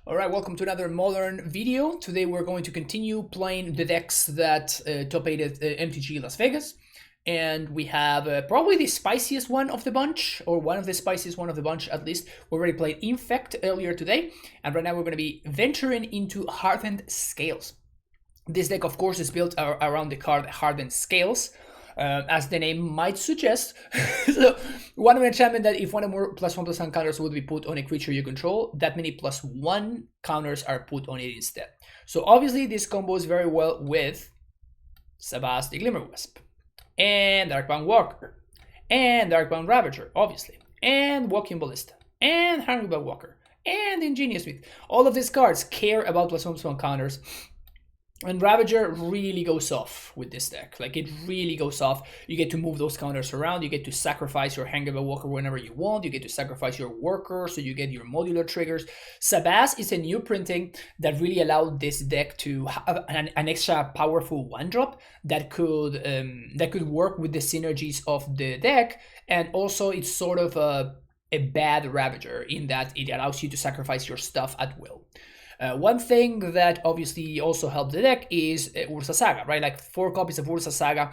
Alright, welcome to another modern video. Today we're going to continue playing the decks that top-aided MTG Las Vegas. And we have probably the spiciest one of the bunch, or one of the spiciest one of the bunch at least. We already played Infect earlier today, and right now we're going to be venturing into Hardened Scales. This deck, of course, is built around the card Hardened Scales. As the name might suggest. So, one of an enchantment that if one or more +1/+1 counters would be put on a creature you control, that many +1 counters are put on it instead. So obviously this combos very well with Sabas the Glimmerwisp, and Darkbound Walker, and Darkbound Ravager, obviously, and Walking Ballista, and Hummingbird Walker, and Ingenious Smith. All of these cards care about +1/+1 counters. And Ravager really goes off with this deck. Like, it really goes off. You get to move those counters around. You get to sacrifice your Hangable Walker whenever you want. You get to sacrifice your Worker, so you get your modular triggers. Sabas is a new printing that really allowed this deck to have an extra powerful one-drop that could work with the synergies of the deck. And also, it's sort of a bad Ravager in that it allows you to sacrifice your stuff at will. One thing that obviously also helped the deck is Ursa Saga, right? Like 4 copies of Ursa Saga,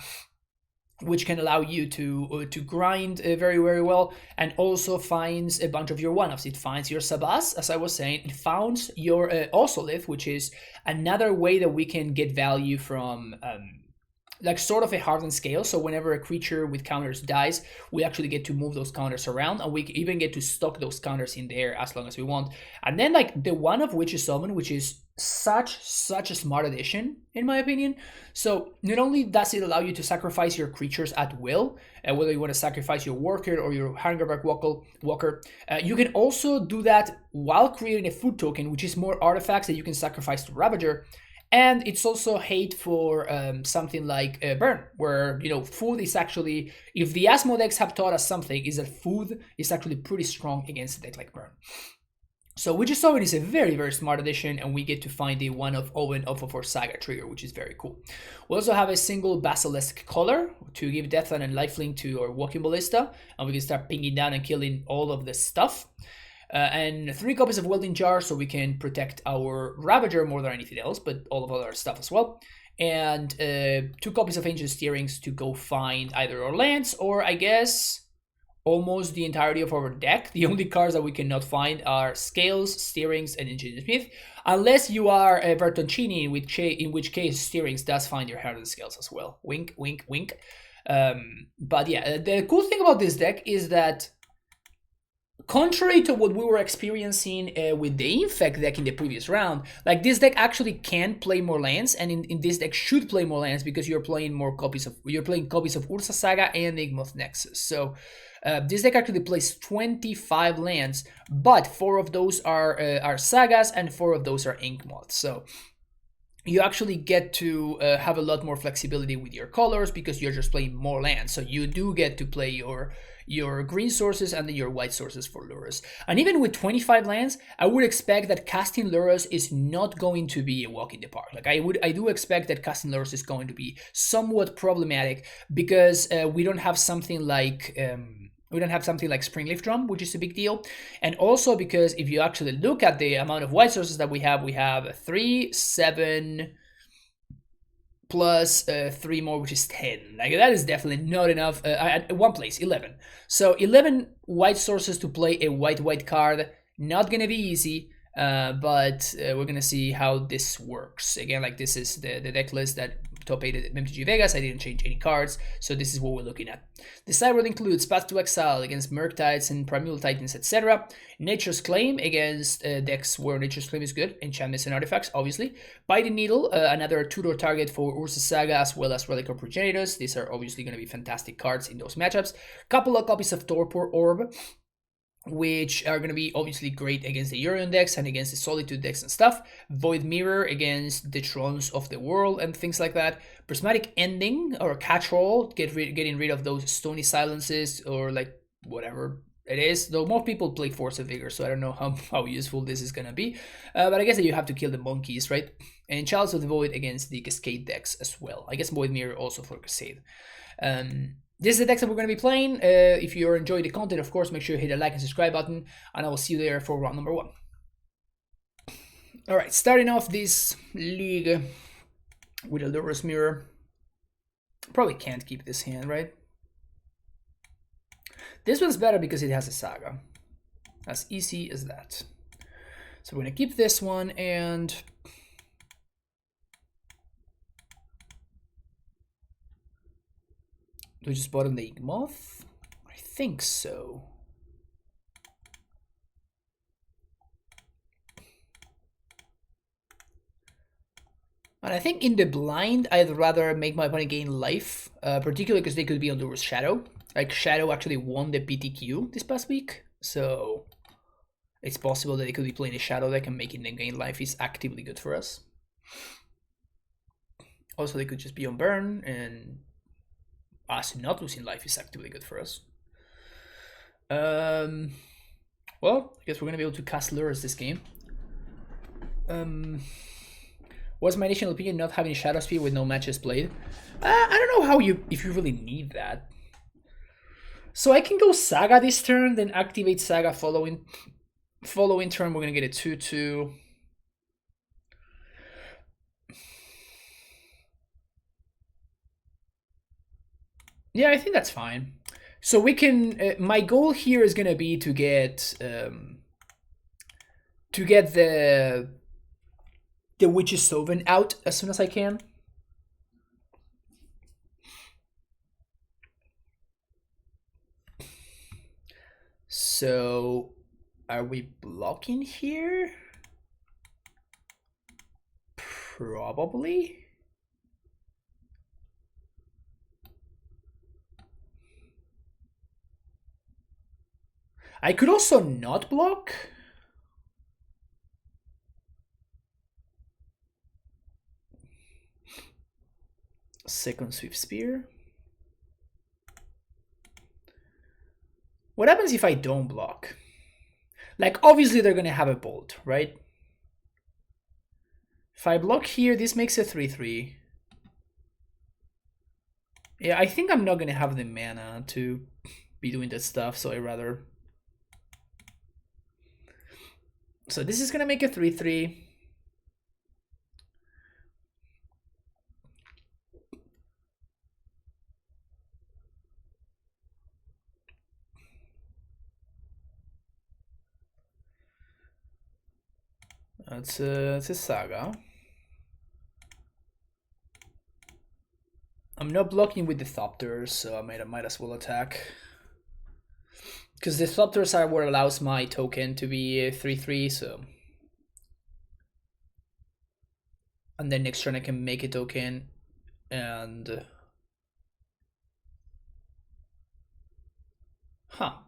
which can allow you to grind very, very well, and also finds a bunch of your one-offs. It finds your Sabas, as I was saying. It finds your Osolith, which is another way that we can get value from like sort of a hardened scale. So whenever a creature with counters dies, we actually get to move those counters around, and we even get to stock those counters in there as long as we want. And then like the one of Witch's Omen, which is such a smart addition in my opinion. So not only does it allow you to sacrifice your creatures at will, whether you want to sacrifice your Worker or your Hungerback Walker, you can also do that while creating a food token, which is more artifacts that you can sacrifice to Ravager. And it's also hate for something like Burn, where, you know, food is actually, if the Asmo decks have taught us something, is that food is actually pretty strong against a deck like Burn. So Witch's Oven is a very, very smart addition, and we get to find the one of Oven off of our Saga trigger, which is very cool. We also have a single Basilisk Collar to give Deathland and Lifelink to our Walking Ballista, and we can start pinging down and killing all of this stuff. And 3 copies of Welding Jar, so we can protect our Ravager more than anything else, but all of other stuff as well. And 2 copies of Ancient Steerings to go find either our lands, or I guess almost the entirety of our deck. The only cards that we cannot find are Scales, Steerings, and Ingenious Smith, unless you are Bertoncini, in which case Steerings does find your Hardened Scales as well. Wink, wink, wink. But yeah, the cool thing about this deck is that, contrary to what we were experiencing with the Infect deck in the previous round, like this deck actually can play more lands, and in this deck should play more lands because you're playing copies of Ursa Saga and Igmoth Nexus. So this deck actually plays 25 lands, but 4 of those are Sagas and 4 of those are Inkmoths. So you actually get to have a lot more flexibility with your colors because you're just playing more lands. So you do get to play your green sources and then your white sources for Lurrus. And even with 25 lands, I would expect that casting Lurrus is not going to be a walk in the park. Like I do expect that casting Lurrus is going to be somewhat problematic because we don't have something like Springleaf Drum, which is a big deal. And also because if you actually look at the amount of white sources that we have 3, 7, plus 3 more, which is 10. Like, that is definitely not enough. At one place, 11. So 11 white sources to play a white card. Not going to be easy. But we're going to see how this works. Again, like, this is the deck list that top-aided MTG Vegas. I didn't change any cards, so this is what we're looking at. The sideboard includes Path to Exile against Murktides and Primeval Titans, etc. Nature's Claim against decks where Nature's Claim is good, enchantments and artifacts, obviously. Biting Needle, another 2-door target for Ursa Saga, as well as Relic of Progenitors. These are obviously going to be fantastic cards in those matchups. Couple of copies of Torpor Orb, which are going to be obviously great against the Urion decks and against the Solitude decks and stuff. Void Mirror against the Trons of the world and things like that. Prismatic Ending or Catch-All, getting rid of those Stony Silences or like whatever it is. Though most people play Force of Vigor, so I don't know how useful this is going to be. But I guess that you have to kill the monkeys, right? And Chalice of the Void against the Cascade decks as well. I guess Void Mirror also for Cascade. This is the decks that we're going to be playing. If you're enjoying the content, of course, make sure you hit the like and subscribe button, and I will see you there for round number 1. All right, starting off this league with a Lurrus mirror. Probably can't keep this hand, right? This one's better because it has a saga. As easy as that. So we're gonna keep this one and do we just bottom the Igmoth? I think so. And I think in the blind, I'd rather make my opponent gain life, particularly because they could be on Lurrus Shadow. Like, Shadow actually won the PTQ this past week, so it's possible that they could be playing a Shadow deck and making them gain life is actively good for us. Also, they could just be on burn, and us not losing life is actively good for us. Well, I guess we're gonna be able to cast Lurrus this game. Was my initial opinion not having Shadow Spear with no matches played? I don't know how if you really need that. So I can go Saga this turn, then activate Saga following turn. We're gonna get a 2/2. Yeah, I think that's fine. So we can. My goal here is gonna be to get the Witch's Sovereign out as soon as I can. So, are we blocking here? Probably. I could also not block. Second Swift Spear. What happens if I don't block? Like, obviously they're gonna have a bolt, right? If I block here, this makes a 3/3. Yeah, I think I'm not gonna have the mana to be doing that stuff, so I rather. So this is gonna make a 3/3. It's a Saga. I'm not blocking with the Thopters, so I might as well attack. Because the Thopters are what allows my token to be a 3/3, so. And then next turn I can make a token and. Huh.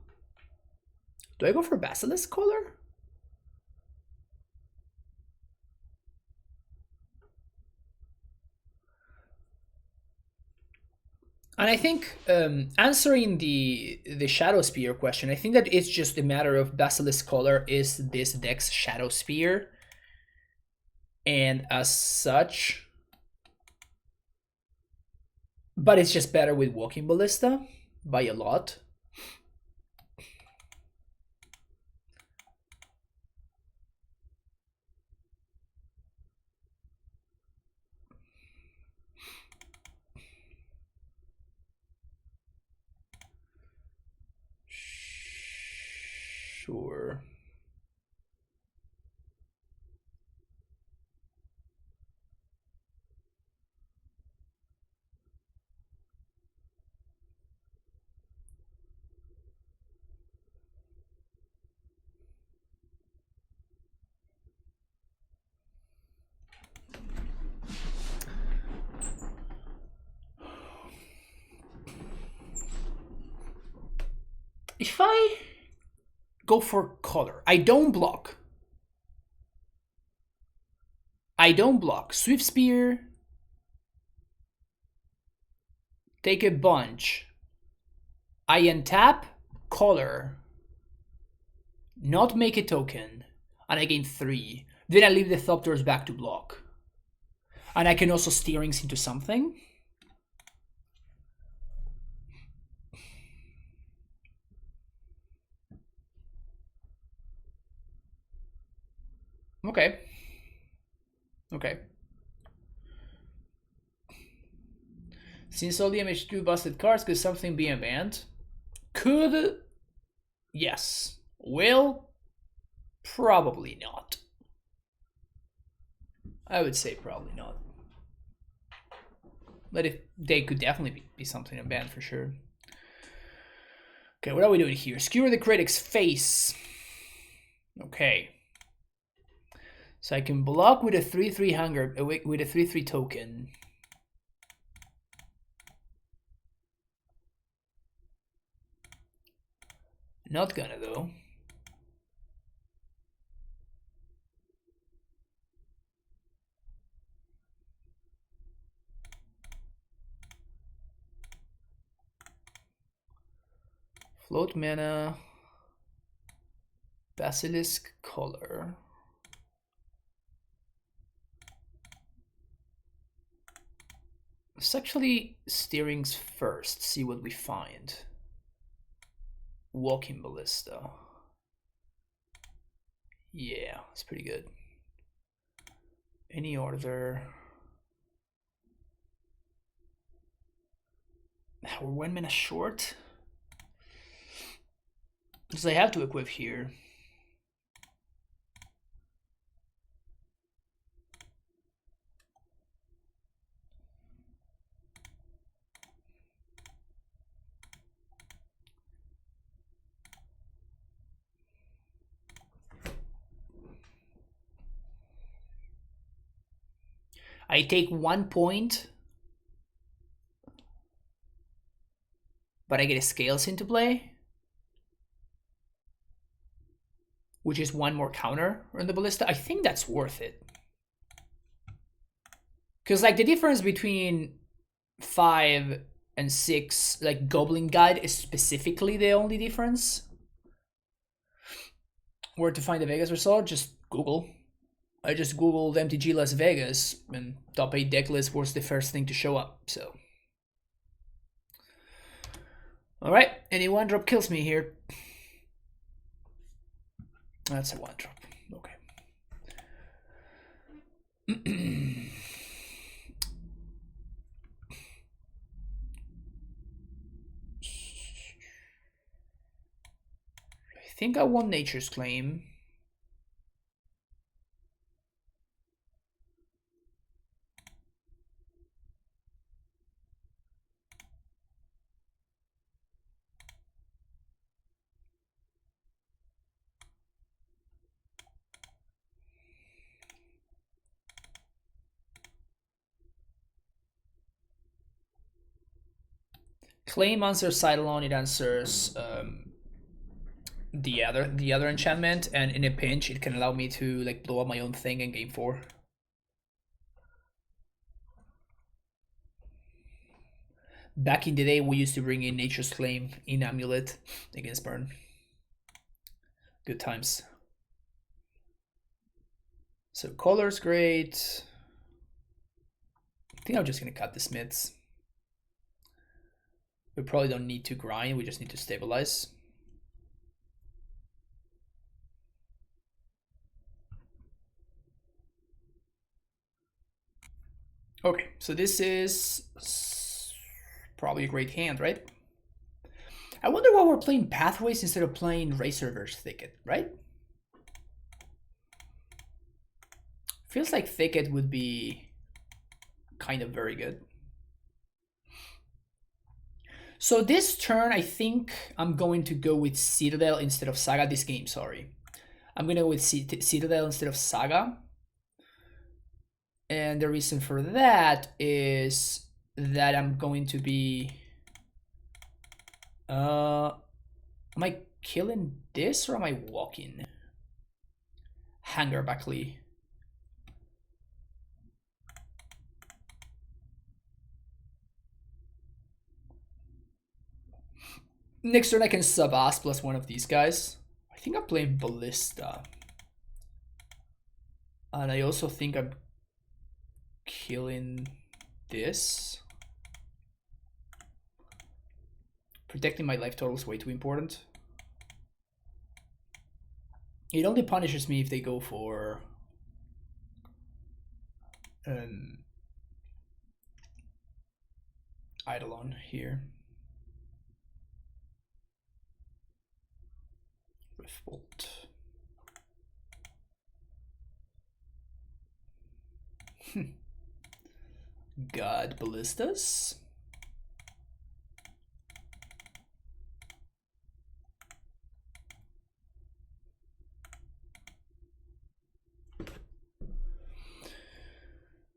Do I go for Basilisk Collar? And I think answering the Shadow Spear question, I think that it's just a matter of Basilisk Collar is this deck's Shadow Spear. And as such, but it's just better with Walking Ballista by a lot. Sure. If I go for color, I don't block. Swift Spear. Take a bunch. I untap color. Not make a token. And I gain 3. Then I leave the Thopters back to block. And I can also steerings into something. Okay. Okay. Since all the MH2 busted cards, could something be banned? Could. Yes. Will. Probably not. I would say probably not. But if they could definitely be something banned for sure. Okay, what are we doing here? Skewer the critic's face. Okay. So I can block with a 3/3 hunger with a 3/3 token. Not gonna though. Float mana. Basilisk color. Let's actually steerings first, see what we find. Walking Ballista. Yeah, it's pretty good. Any order. We're 1 mana short. Because I have to equip here. I take 1 point, but I get a scales into play, which is 1 more counter on the ballista. I think that's worth it. Because like the difference between 5 and 6, like Goblin Guide is specifically the only difference. Where to find the Vegas result? Just Google. I just googled MTG Las Vegas and top 8 deck list was the first thing to show up, so. Alright, any 1-drop kills me here. That's a 1-drop, okay. I think I won Nature's Claim. Claim answers Eidolon, it answers the other enchantment, and in a pinch it can allow me to like blow up my own thing in game 4. Back in the day we used to bring in Nature's Claim in Amulet against Burn. Good times. So color's great. I think I'm just gonna cut the Smiths. We probably don't need to grind, we just need to stabilize. Okay, so this is probably a great hand, right? I wonder why we're playing Pathways instead of playing Razorverse Thicket, right? Feels like Thicket would be kind of very good. So this turn, I think I'm going to go with Citadel instead of Saga. This game, sorry. I'm going to go with Citadel instead of Saga. And the reason for that is that I'm going to be... am I killing this or am I walking? Hanger Buckley. Next turn I can sub-ass plus one of these guys. I think I'm playing Ballista. And I also think I'm killing this. Protecting my life total is way too important. It only punishes me if they go for Eidolon here. Riftbolt. God Ballistas.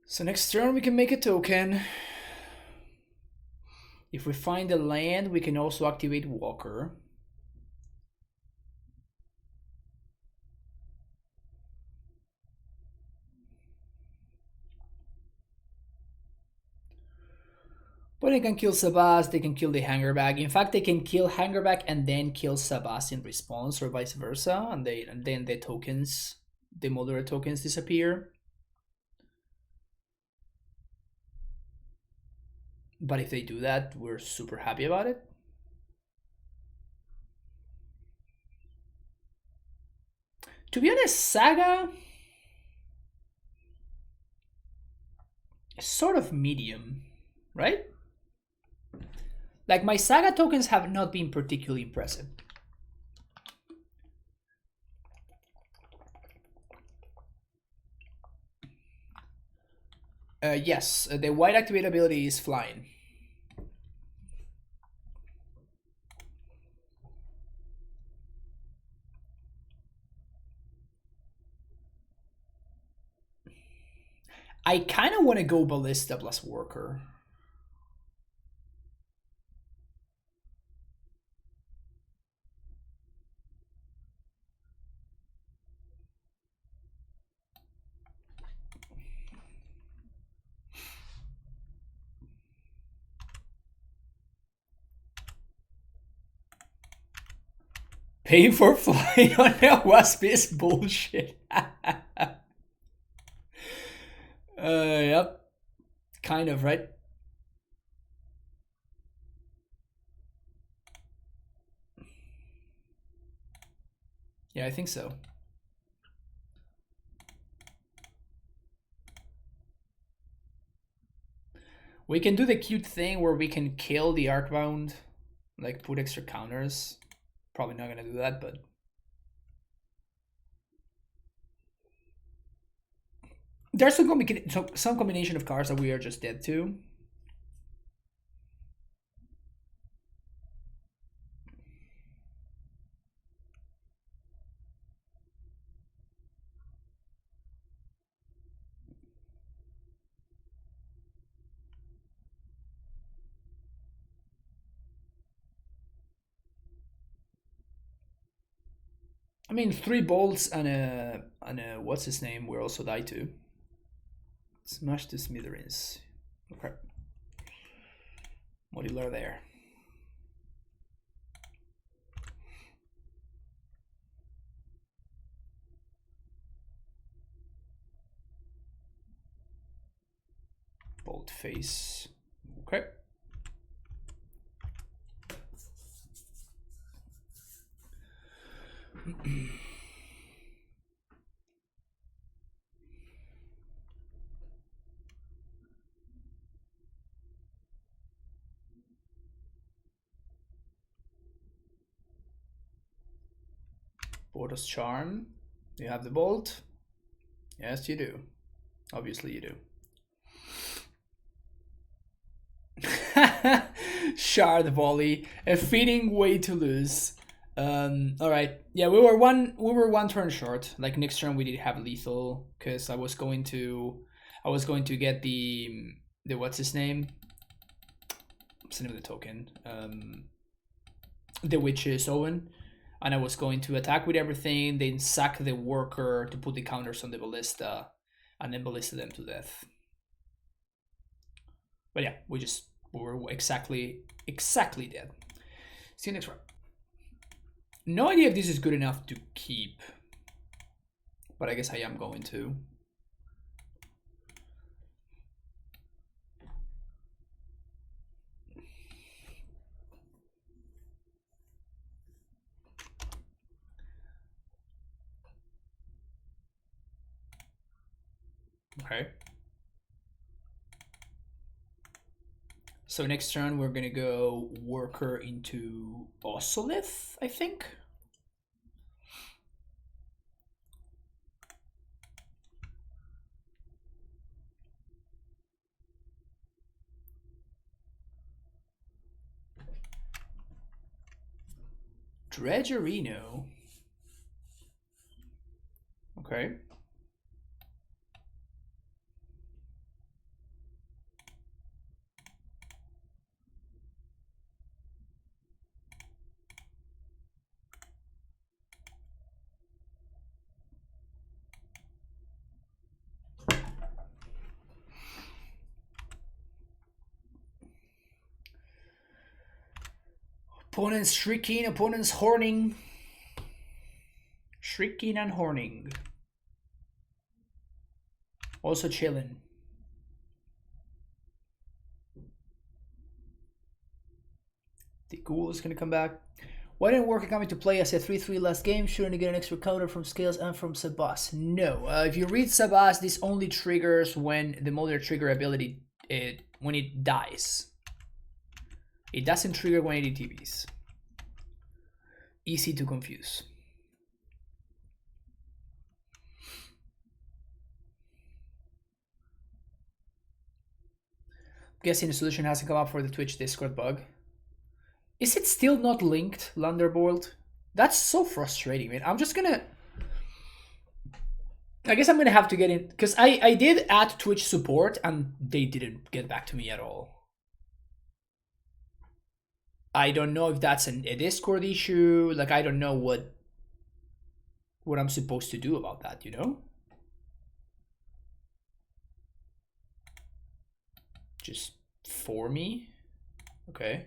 So next turn we can make a token. If we find a land, we can also activate Walker. But they can kill Sabas, they can kill the Hangerbag. In fact, they can kill Hangerbag and then kill Sabas in response, or vice versa, and then the tokens, the moderate tokens disappear. But if they do that, we're super happy about it. To be honest, Saga is sort of medium, right? Like, my Saga tokens have not been particularly impressive. Yes, the white activate ability is flying. I kind of want to go Ballista plus Worker. Paying for flying on a wasp is bullshit. Yep. Kind of, right? Yeah, I think so. We can do the cute thing where we can kill the Arcbound, like put extra counters. Probably not gonna do that, but there's some combination of cards that we are just dead to. I mean, 3 bolts and a what's his name? We're also die to. Smash the smithereens. Okay. Modular there. Bolt face. Okay. Border's Charm. You have the bolt? Yes, you do. Obviously you do. Shard volley, a fitting way to lose. All right, yeah, we were one turn short. Like, next turn we did have lethal because I was going to get the what's his name? What's the name of the token? The Witch's Owen, and I was going to attack with everything, then sack the worker to put the counters on the ballista, and then ballista them to death. But yeah, we were exactly dead. See you next round. No idea if this is good enough to keep, but I guess I am going to. Okay. So next turn we're gonna go Worker into Osolith, I think. Dredgerino. Okay. Opponent's shrieking, opponent's horning. Shrieking and horning. Also chilling. The ghoul is gonna come back. Why didn't Worker come into play as a 3-3 last game? Shouldn't you get an extra counter from Scales and from Sabas? No. If you read Sabas, this only triggers when the Molder trigger ability, when it dies. It doesn't trigger when it ETBs. Easy to confuse. Guessing the solution hasn't come up for the Twitch Discord bug. Is it still not linked, Lunderbolt? That's so frustrating, man. I'm just gonna... I guess I'm gonna have to get in... Because I did add Twitch support and they didn't get back to me at all. I don't know if that's a Discord issue. Like, I don't know what I'm supposed to do about that, you know? Just for me? Okay.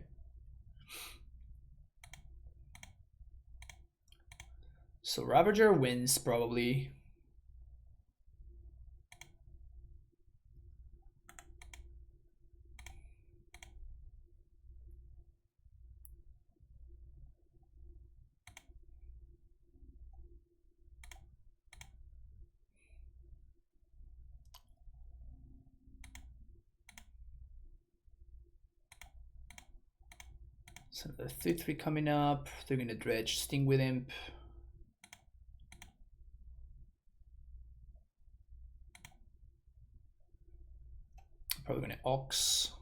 So Ravager wins, probably. So the 3-3 coming up. They're gonna Dredge, Sting with Imp. Probably gonna Ox.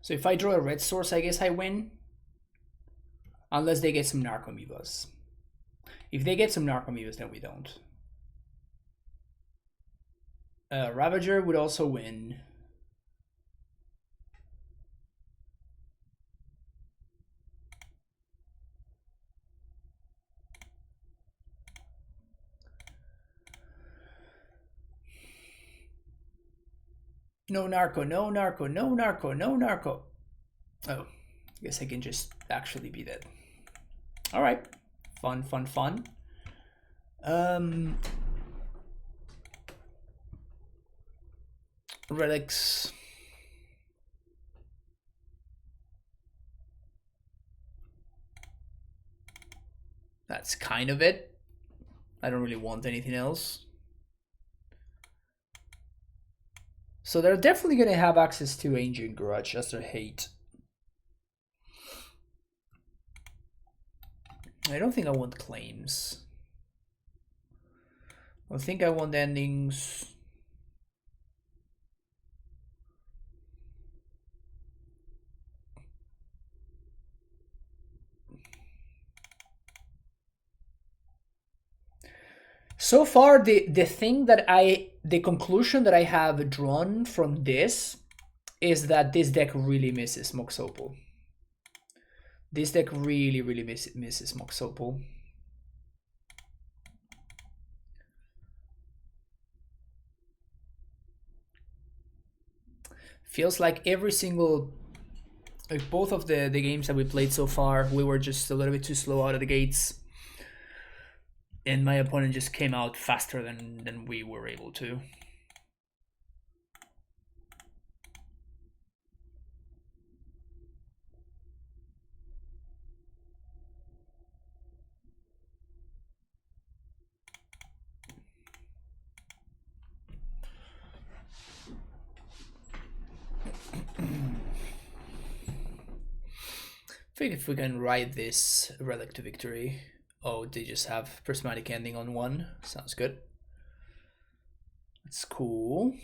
So if I draw a red source, I guess I win. Unless they get some Narcomoebas. If they get some Narcomoebas, then we don't. Ravager would also win. No narco, no narco, no narco, no narco. Oh, I guess I can just actually be dead. All right, fun, fun, fun. Relics. That's kind of it. I don't really want anything else. So they're definitely going to have access to Ancient Grudge as their hate. I don't think I want claims. I think I want endings. So far, the conclusion that I have drawn from this is that this deck really misses Mox Opal. This deck really, really misses Mox Opal. Feels like every single, like both of the games that we played so far, we were just a little bit too slow out of the gates, and my opponent just came out faster than we were able to. I think if we can ride this relic to victory. Oh, they just have prismatic ending on one. Sounds good. That's cool.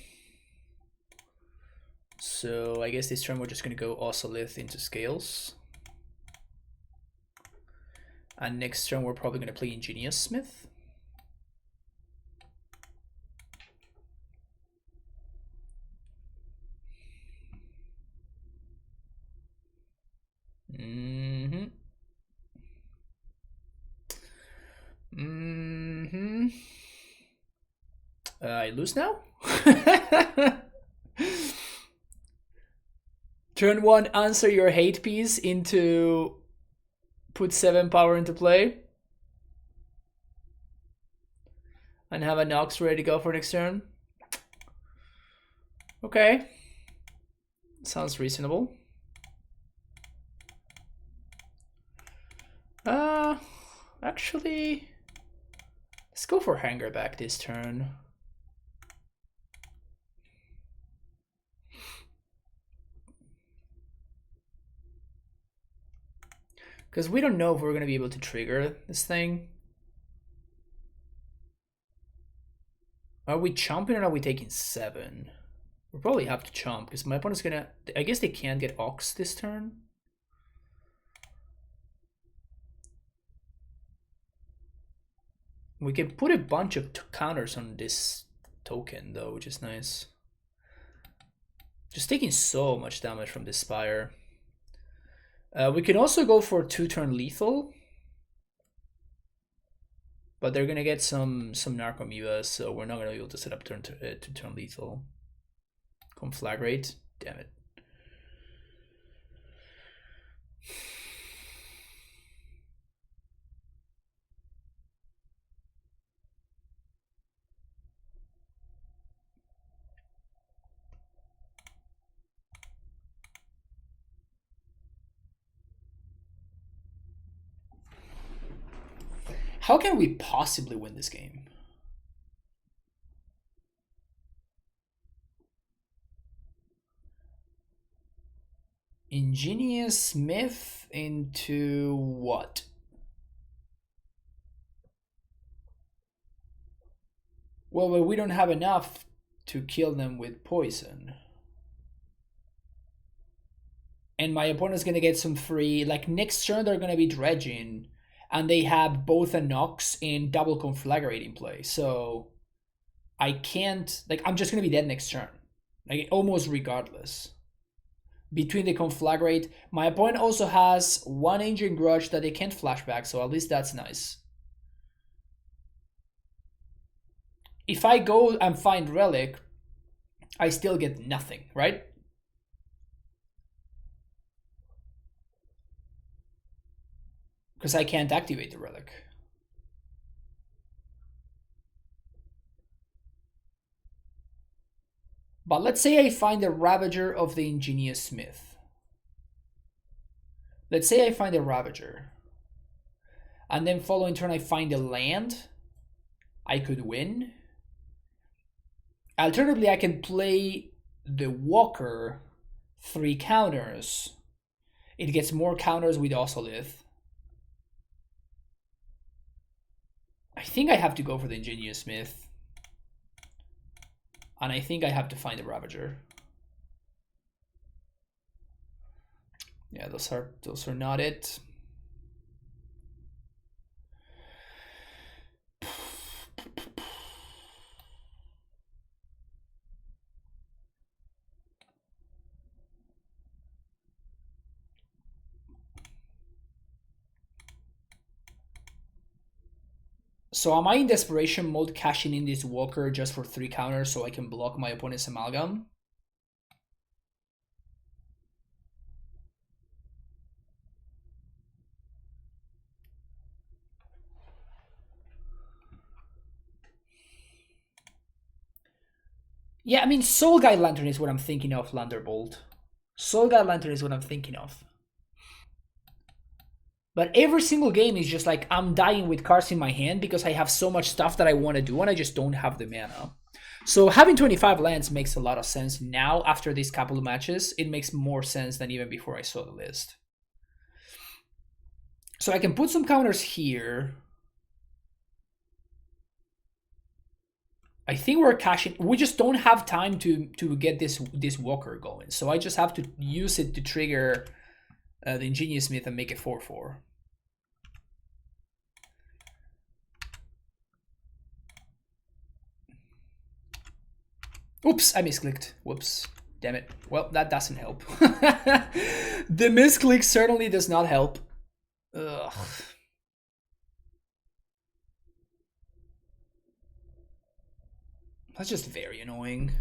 So I guess this turn we're just gonna go Osolith into Scales. And next turn we're probably gonna play Ingenious Smith. I lose now? Turn 1, answer your hate piece into put 7 power into play. And have a Nox ready to go for next turn. Okay. Sounds reasonable. Actually, let's go for Hanger back this turn. Because we don't know if we're going to be able to trigger this thing. Are we chomping or are we taking 7? We'll probably have to chomp because my opponent's going to... I guess they can't get Ox this turn. We can put a bunch of counters on this token though, which is nice. Just taking so much damage from this Spire. We can also go for 2-turn lethal. But they're gonna get some Narcomoebas, so we're not gonna be able to set up 2-turn lethal. Conflagrate, damn it. How can we possibly win this game? Ingenious Smith into what? Well, we don't have enough to kill them with poison. And my opponent's gonna get some free, like next turn they're gonna be dredging, and they have both a Nox and double Conflagrate play. So I can't, like, I'm just gonna be dead next turn, like almost regardless. Between the Conflagrate, my opponent also has 1 Ancient Grudge that they can't flashback, so at least that's nice. If I go and find Relic, I still get nothing, right? Because I can't activate the Relic. But let's say I find the Ravager of the Ingenious Smith. Let's say I find a Ravager. And then following turn I find a land. I could win. Alternatively, I can play the Walker 3 counters. It gets more counters with Osolith. I think I have to go for the Ingenious Smith. And I think I have to find the Ravager. Yeah, those are not it. So am I in desperation mode cashing in this Walker just for 3 counters so I can block my opponent's Amalgam? Yeah, I mean, Soul Guide Lantern is what I'm thinking of, Landerbolt. Soul Guide Lantern is what I'm thinking of. But every single game is just like, I'm dying with cards in my hand because I have so much stuff that I want to do and I just don't have the mana. So having 25 lands makes a lot of sense now after these couple of matches. It makes more sense than even before I saw the list. So I can put some counters here. I think we're cashing. We just don't have time to get this Walker going. So I just have to use it to trigger the Ingenious Smith and make it 4/4. Oops, I misclicked. Whoops. Damn it. Well, that doesn't help. The misclick certainly does not help. Ugh. That's just very annoying.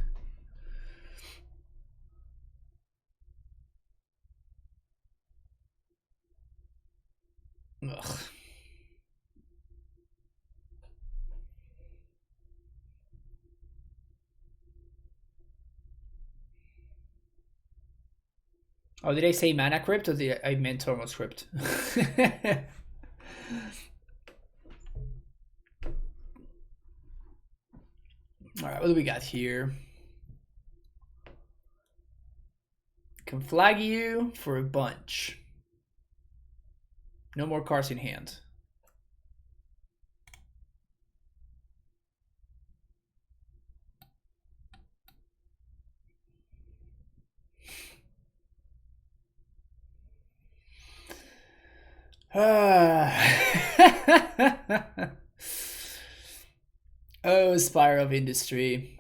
Ugh. Oh, did I say Mana Crypt or did I meant Tormod's Crypt? Alright, what do we got here? Can flag you for a bunch. No more cards in hand. Oh, Spire of Industry.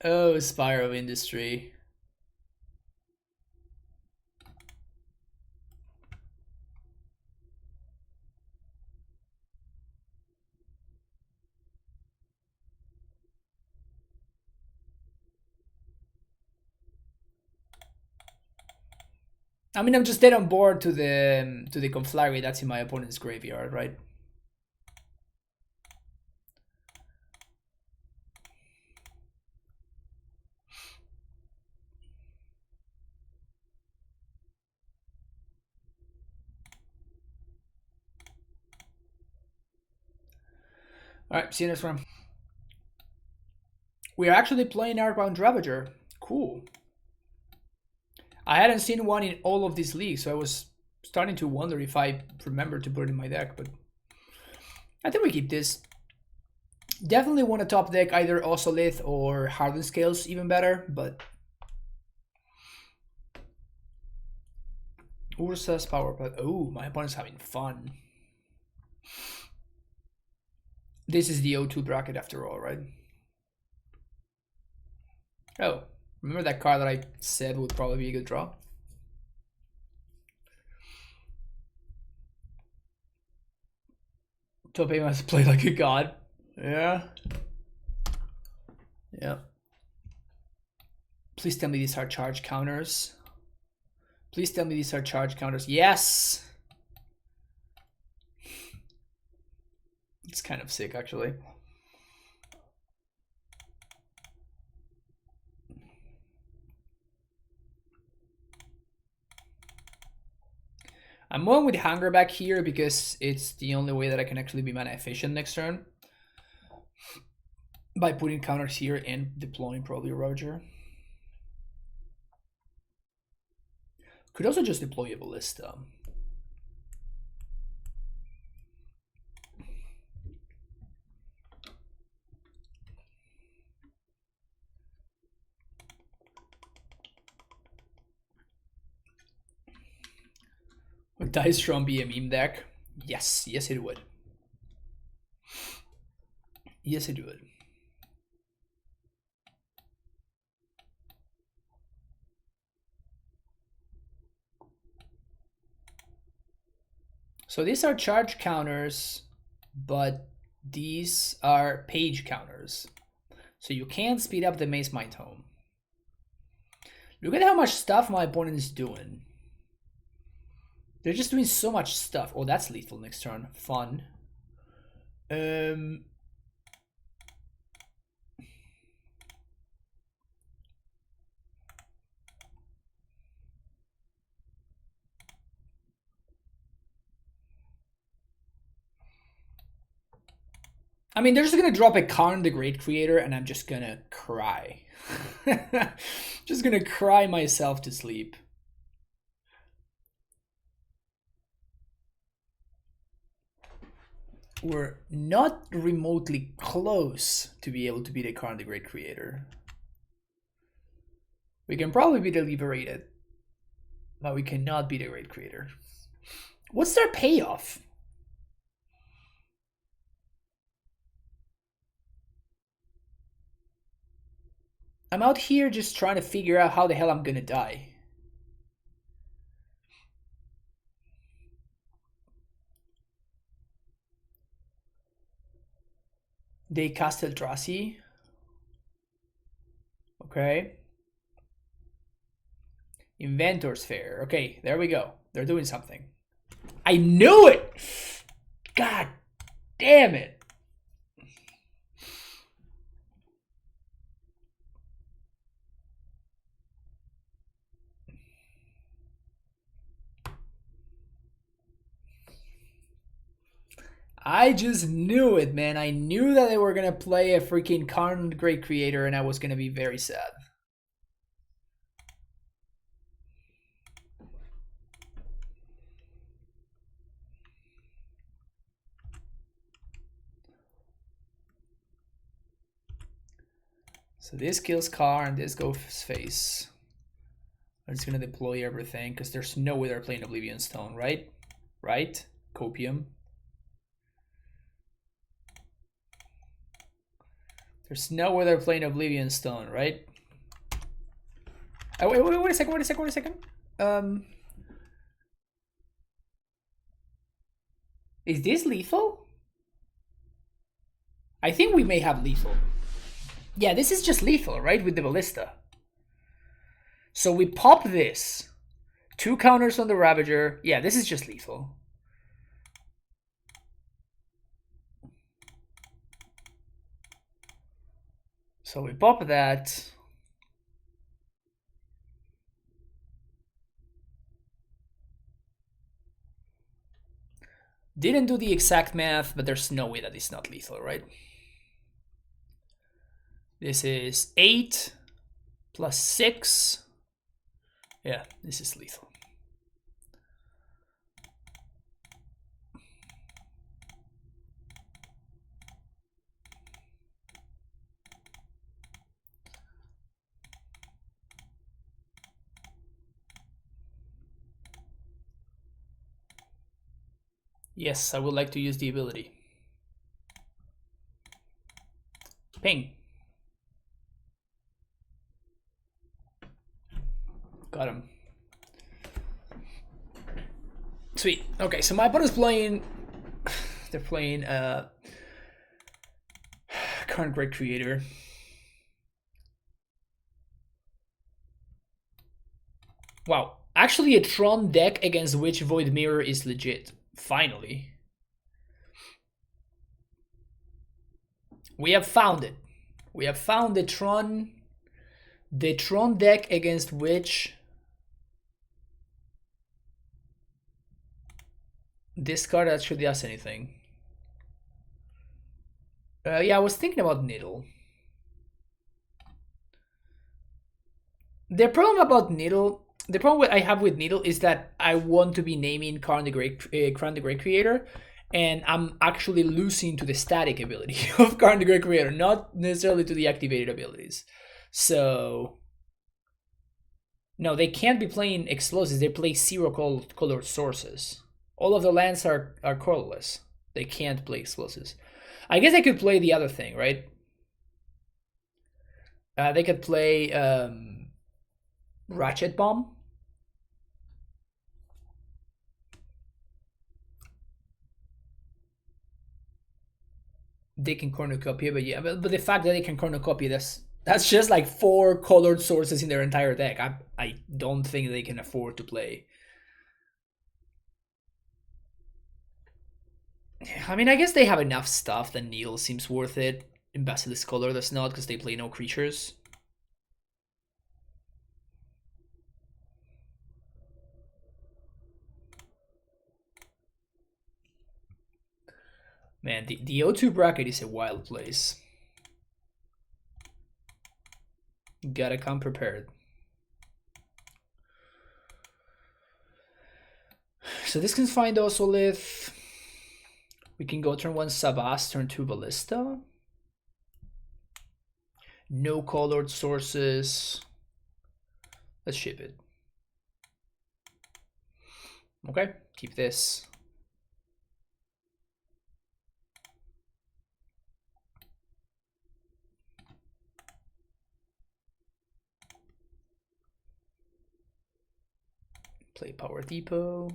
Oh, Spire of Industry. I mean, I'm just dead on board to the Conflagray that's in my opponent's graveyard, right? Alright, see you next round. We are actually playing Outbound Ravager. Cool. I hadn't seen one in all of these leagues, so I was starting to wonder if I remember to put it in my deck, but I think we keep this. Definitely want to top deck either Osolith or Hardened Scales even better, but Ursa's power play. Oh, my opponent's having fun. This is the O2 bracket after all, right? Oh, remember that card that I said would probably be a good draw? Tope must play like a god. Yeah. Yeah. Please tell me these are charge counters. Please tell me these are charge counters. Yes! It's kind of sick, actually. I'm going with Hunger back here because it's the only way that I can actually be mana efficient next turn. By putting counters here and deploying probably Roger. Could also just deploy a Ballista. Would Dice Tron be a meme deck? Yes, yes it would. Yes it would. So these are charge counters, but these are page counters. So you can't speed up the Maze Mind Home. Look at how much stuff my opponent is doing. They're just doing so much stuff. Oh, that's lethal next turn. Fun. I mean, they're just gonna drop a Karn the Great Creator, and I'm just gonna cry. Just gonna cry myself to sleep. We're not remotely close to be able to beat a Karn the Great Creator. We can probably beat a Liberated, but we cannot beat a Great Creator. What's their payoff? I'm out here just trying to figure out how the hell I'm gonna die. They cast Eldrazi. Okay. Inventor's Fair. Okay, there we go. They're doing something. I knew it! God damn it. I just knew it, man. I knew that they were gonna play a freaking Karn Great Creator, and I was gonna be very sad. So this kills Karn, and this goes face. I'm just gonna deploy everything because there's no way they're playing Oblivion Stone, right? Right? Copium. There's no way they're playing Oblivion Stone, right? Oh, wait a second. Is this lethal? I think we may have lethal. Yeah, this is just lethal, right? With the Ballista. So we pop this. 2 counters on the Ravager. Yeah, this is just lethal. So we pop that. Didn't do the exact math, but there's no way that it's not lethal, right? This is 8 plus 6. Yeah, this is lethal. Yes, I would like to use the ability. Ping. Got him. Sweet. Okay, so my opponent's playing... They're playing Karn Great Creator. Wow. Actually, a Tron deck against which Void Mirror is legit. Finally. We have found it. We have found the Tron deck against which this card actually does anything. Yeah, I was thinking about Needle. The problem I have with Needle is that I want to be naming Karn the Great Creator, and I'm actually losing to the static ability of Karn the Great Creator, not necessarily to the activated abilities. So no, they can't be playing explosives. They play 0 colored sources. All of the lands are colorless. They can't play explosives. I guess they could play the other thing, right? They could play Ratchet Bomb. They can cornucopia, but yeah, but the fact that they can cornucopia, that's just like 4 colored sources in their entire deck. I don't think they can afford to play. I mean, I guess they have enough stuff that Needle seems worth it. In Basilisk Color, that's not because they play no creatures. Man, the O2 bracket is a wild place. Gotta come prepared. So this can find Osolith. We can go turn 1 Sabas, turn 2 Ballista. No colored sources. Let's ship it. Okay, keep this. Play Power Depot.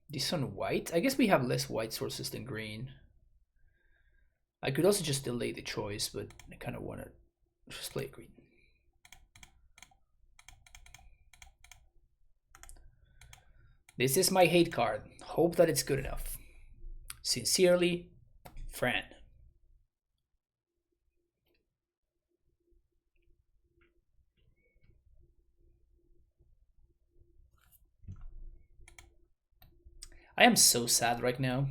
This on white. I guess we have less white sources than green. I could also just delay the choice, but I kind of want to just play green. This is my hate card. Hope that it's good enough. Sincerely, Fran. I am so sad right now.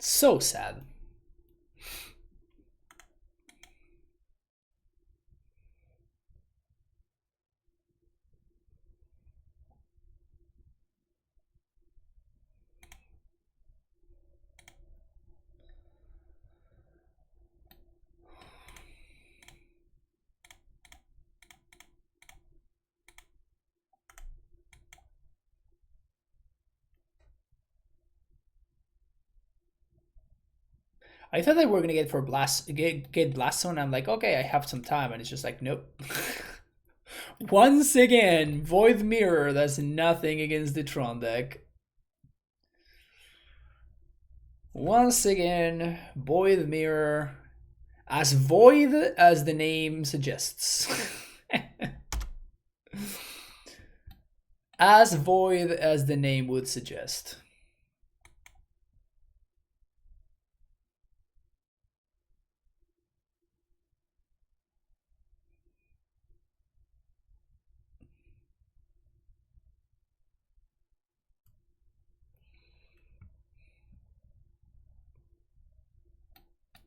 So sad. I thought they were gonna get for get Blast Zone. I'm like, okay, I have some time, and it's just like, nope. Once again, Void Mirror. That's nothing against the Tron deck. Once again, Void Mirror, as void as the name suggests. As void as the name would suggest.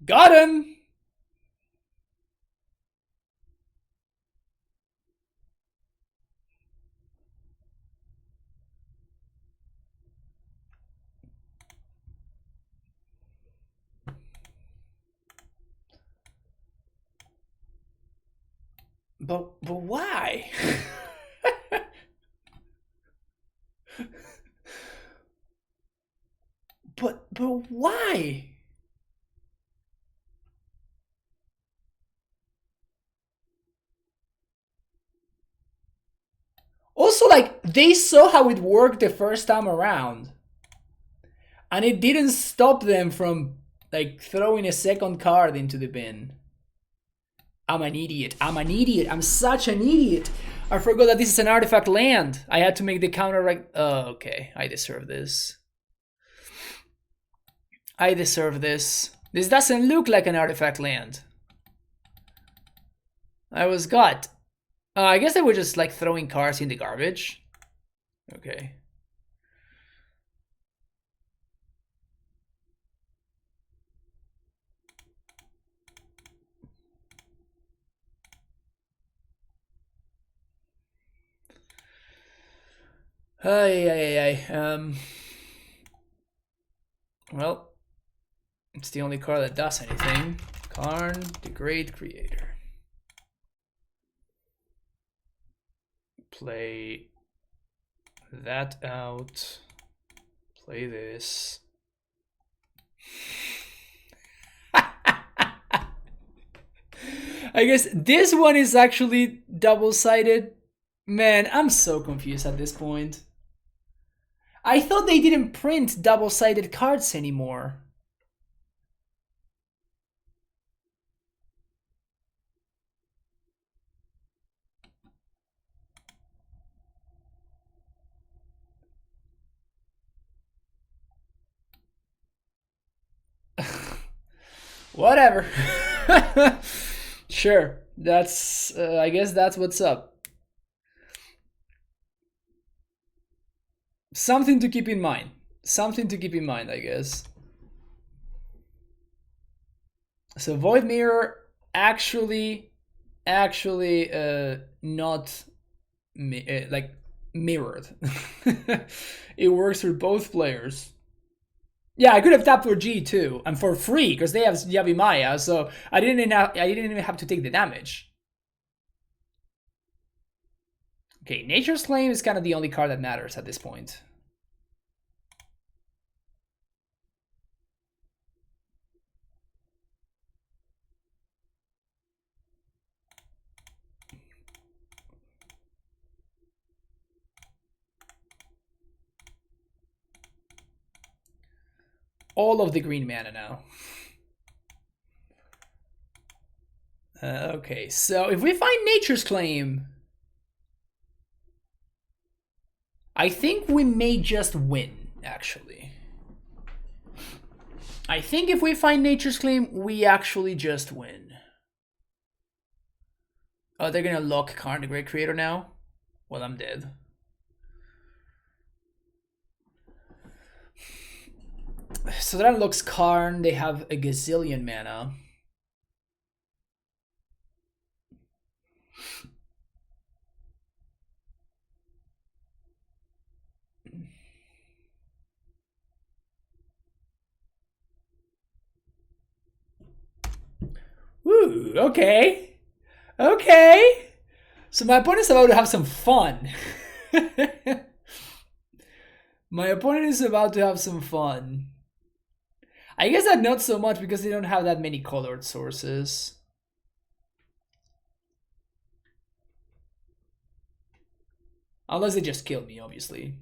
Got him! But why? but why? Also, like, they saw how it worked the first time around. And it didn't stop them from, like, throwing a second card into the bin. I'm an idiot. I'm an idiot. I'm such an idiot. I forgot that this is an artifact land. I had to make the counter right. Oh, okay. I deserve this. I deserve this. This doesn't look like an artifact land. I was got. I guess they were just like throwing cards in the garbage. Okay. Well, it's the only card that does anything. Karn, the Great Creator. Play that out. Play this. I guess this one is actually double-sided. Man, I'm so confused at this point. I thought they didn't print double-sided cards anymore. Whatever. Sure. That's I guess that's what's up. Something to keep in mind. Something to keep in mind, I guess. So Void Mirror actually not like mirrored. It works for both players. Yeah, I could have tapped for G too, and for free because they have Yavimaya, so I didn't even have to take the damage. Okay, Nature's Claim is kind of the only card that matters at this point. All of the green mana now. Okay, so if we find Nature's Claim, I think we may just win, actually. I think if we find Nature's Claim, we actually just win. Oh, they're gonna lock Karn the Great Creator now? Well, I'm dead. So that unlocks Karn, they have a gazillion mana. Ooh, okay. Okay. So my opponent's about to have some fun. My opponent is about to have some fun. I guess that not so much because they don't have that many colored sources. Unless they just kill me, obviously.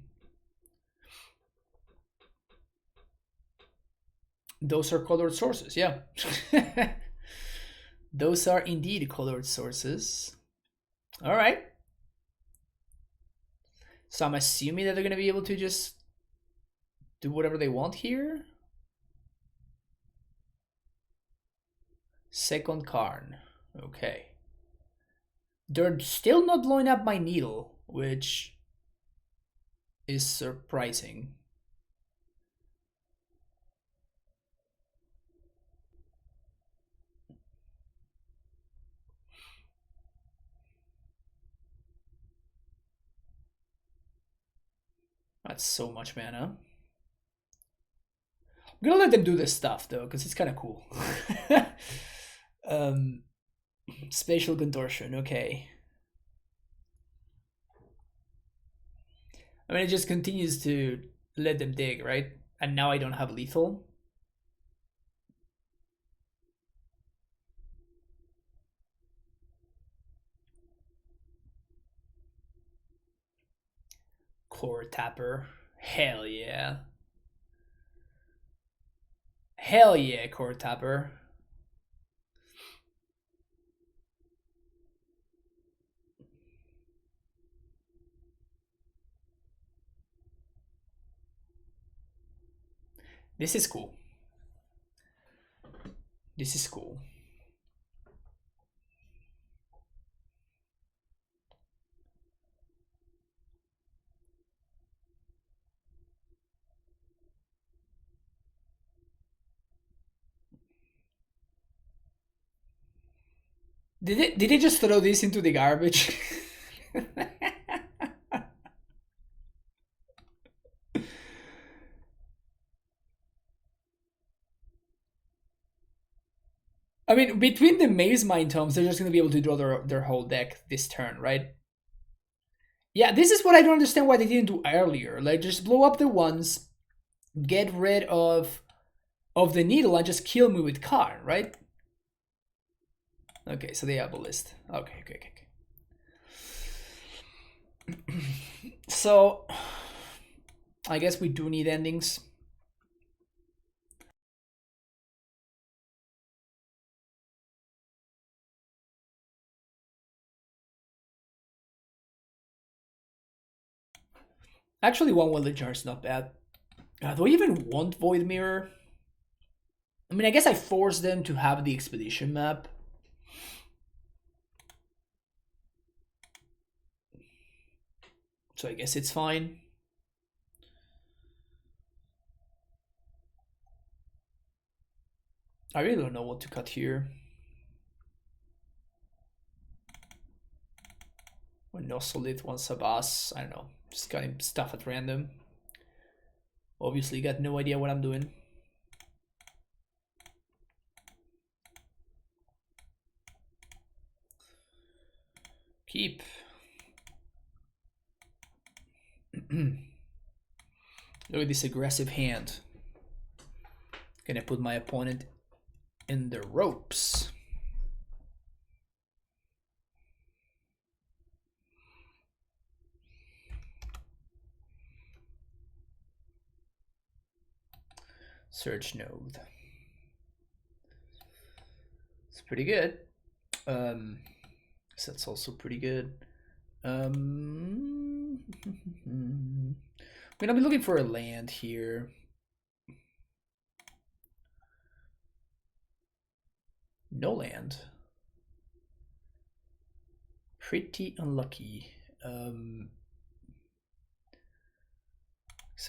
Those are colored sources, yeah. Those are indeed colored sources. All right. So I'm assuming that they're going to be able to just do whatever they want here. Second Karn. Okay. They're still not blowing up my needle, which is surprising. That's so much mana. I'm gonna let them do this stuff though, because it's kind of cool. Spatial contortion, okay. I mean, it just continues to let them dig, right? And now I don't have lethal. Core Tapper. Hell yeah. Hell yeah, Core Tapper. This is cool. This is cool. Did they just throw this into the garbage? I mean, between the Maze Mind Tomes, they're just going to be able to draw their whole deck this turn, right? Yeah, this is what I don't understand why they didn't do earlier. Like, just blow up the ones, get rid of the needle, and just kill me with Karn, right? Okay, so they have a list. Okay. So, I guess we do need endings. Actually, one Wilder Jar is not bad. Do I even want Void Mirror? I mean, I guess I forced them to have the expedition map. So I guess it's fine. I really don't know what to cut here. One Nossolith, one Sabas. I don't know. Just cutting stuff at random. Obviously got no idea what I'm doing. Keep. Look at this aggressive hand. Gonna put my opponent in the ropes. Surge node. It's pretty good. So that's also pretty good. I'm gonna be looking for a land here. No land. Pretty unlucky. So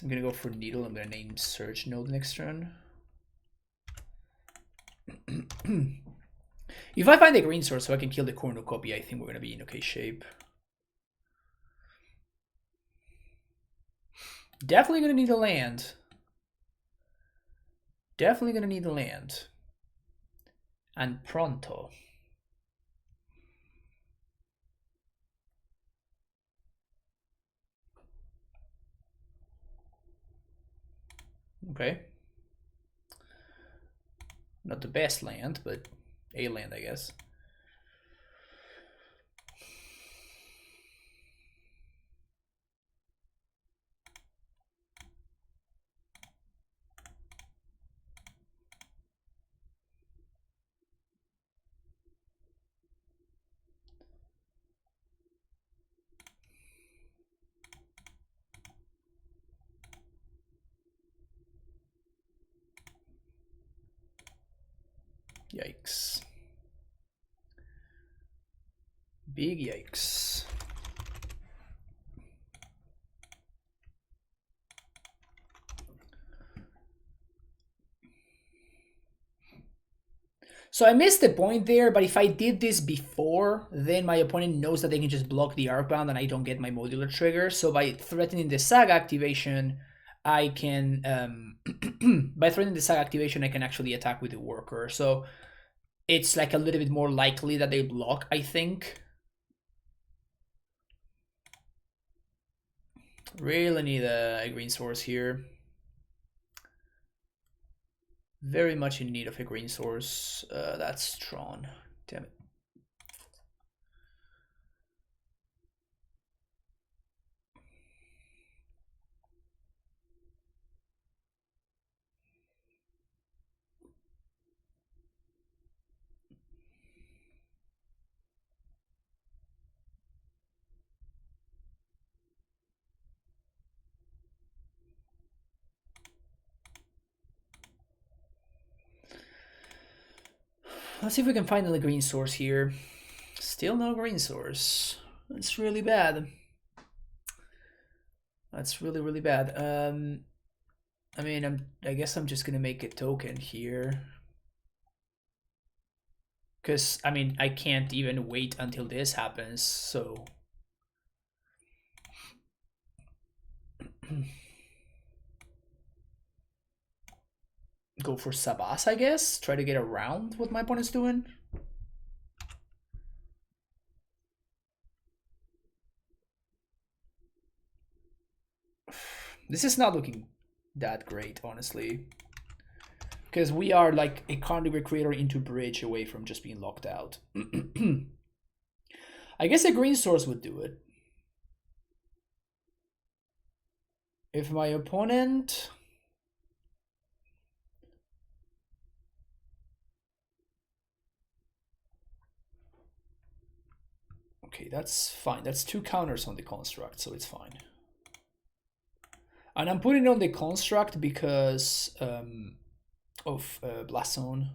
I'm gonna go for Needle. I'm gonna name Surge Node next turn. If I find a green source so I can kill the cornucopia, I think we're gonna be in okay shape. Definitely gonna need a land. Definitely gonna need a land. And pronto. Okay. Not the best land, but a land, I guess. Yikes. Big yikes. So I missed the point there, but if I did this before, then my opponent knows that they can just block the Arcbound and I don't get my modular trigger. So by threatening the Saga activation, I can, by threatening the Saga activation, I can actually attack with the Worker. So it's like a little bit more likely that they block, I think. Really need a green source here. Very much in need of a green source. That's Tron. Damn it. Let's see if we can find a green source here. Still no green source. That's really bad. That's really, really bad. I mean, I guess I'm just gonna make a token here. Because, I mean, I can't even wait until this happens, so... Go for Sabas, I guess. Try to get around what my opponent's doing. This is not looking that great, honestly. Because we are like a Conduit Creator into Bridge away from just being locked out. I guess a green source would do it. If my opponent... Okay, that's fine. That's 2 counters on the construct, so it's fine. And I'm putting on the construct because of Blast Zone.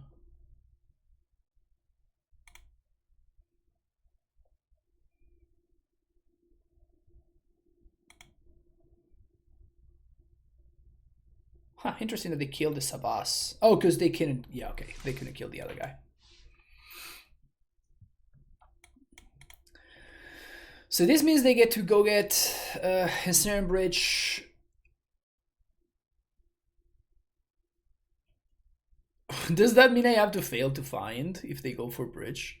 Huh, interesting that they killed the Sabas. Oh, because they couldn't, yeah, okay, they couldn't kill the other guy. So this means they get to go get Ensnare and Bridge. Does that mean I have to fail to find if they go for Bridge?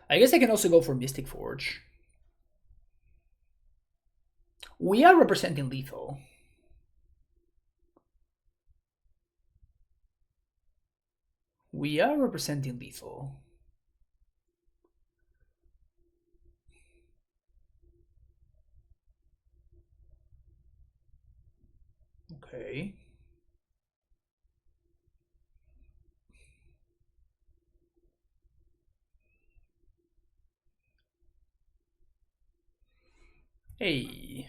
I guess I can also go for Mystic Forge. We are representing lethal. We are representing lethal. Okay. Hey.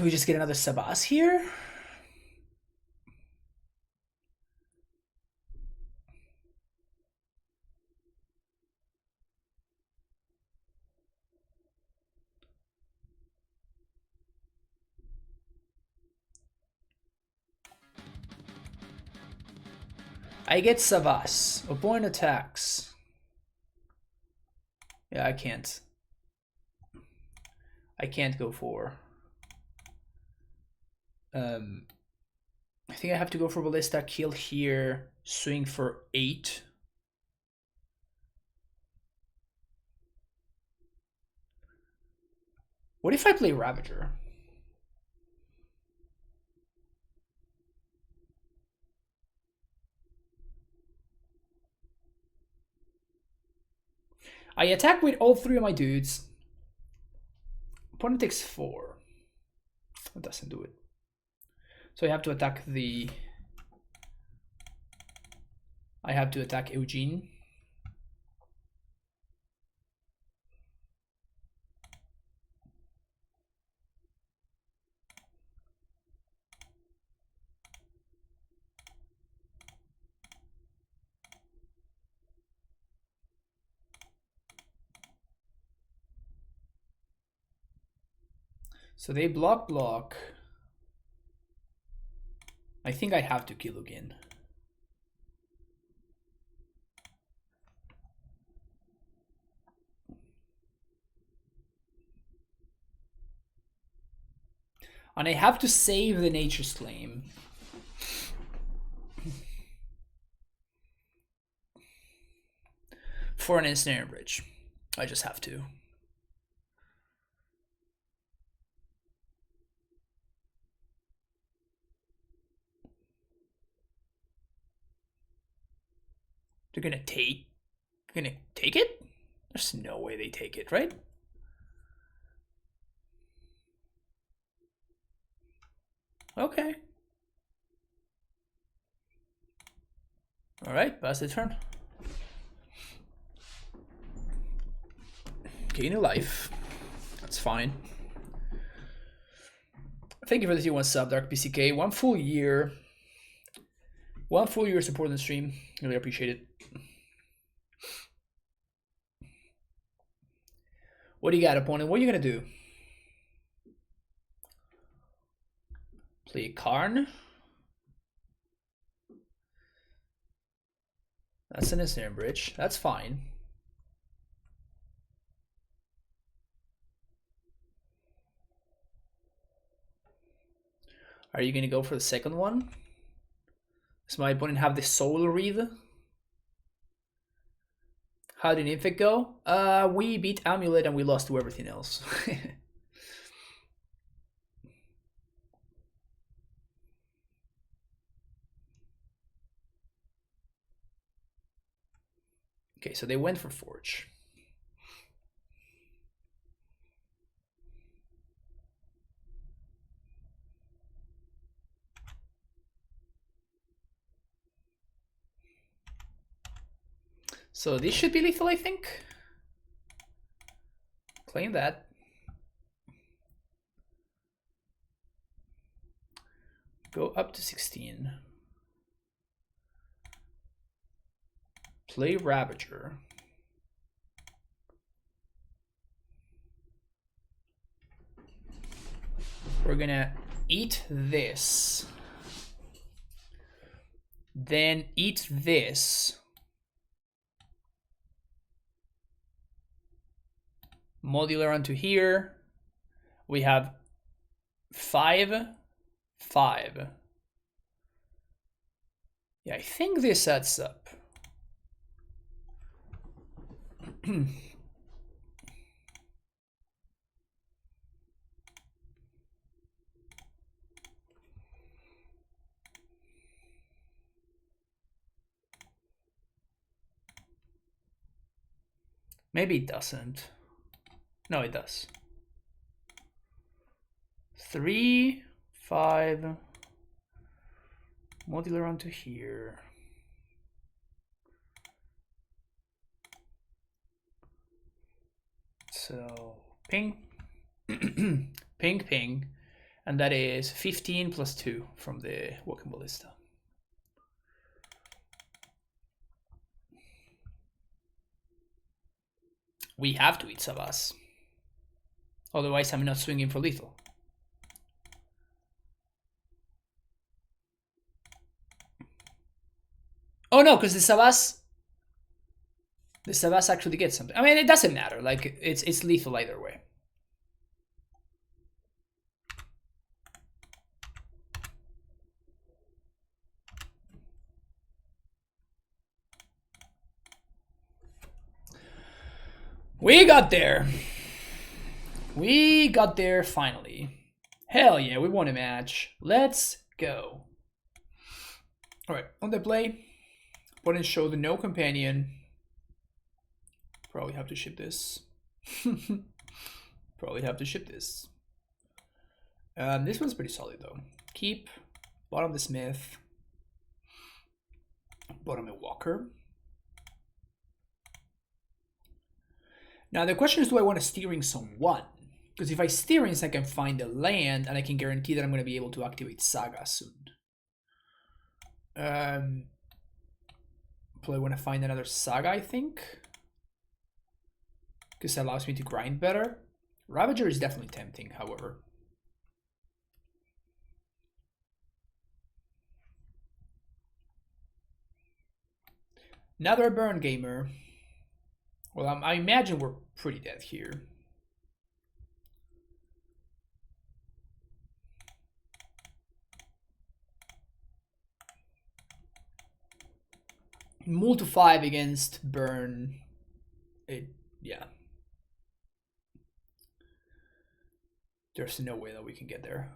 We just get another Sabas here. I get Savas. Opponent attacks. Yeah, I can't. I can't go for. I think I have to go for Ballista, kill here, swing for 8. What if I play Ravager? I attack with all 3 of my dudes. Opponent takes 4. That doesn't do it. So I have to attack the... I have to attack Eugene. So they block. I think I have to kill again. And I have to save the Nature's Claim. For an Ensnare Bridge. I just have to. They're gonna take it? There's no way they take it, right? Okay. Alright, pass the turn. Gain a life. That's fine. Thank you for the T1 sub, Dark PCK. 1 full year. 1 full year support on the stream. Really appreciate it. What do you got, opponent? What are you gonna do? Play Karn. That's an Ensnare Bridge. That's fine. Are you gonna go for the second one? Does my opponent have the Soul Read? How did Infect go? We beat Amulet and we lost to everything else. Okay, so they went for Forge. So this should be lethal, I think. Claim that. Go up to 16. Play Ravager. We're gonna eat this. Then eat this. Modular onto here. We have 5, 5. Yeah, I think this adds up. Maybe it doesn't. No, it does. 3, 5. Modular onto here. So ping, ping, ping, and that is 15 plus 2 from the Walking Ballista. We have to eat Savas. Otherwise, I'm not swinging for lethal. Oh no, because the Savas actually gets something. I mean, it doesn't matter. Like it's lethal either way. We got there. We got there finally. Hell yeah, we won a match. Let's go. Alright, on the play. Opponent showed no companion. Probably have to ship this. Probably have to ship this. This one's pretty solid though. Keep. Bottom the Smith. Bottom a Walker. Now the question is, do I want a Steering Zone 1? Because if I Steerings, I can find a land and I can guarantee that I'm going to be able to activate Saga soon. Probably want to find another Saga, I think. Because that allows me to grind better. Ravager is definitely tempting, however. Another burn gamer. Well, I imagine we're pretty dead here. Move to 5 against burn. Yeah. There's no way that we can get there.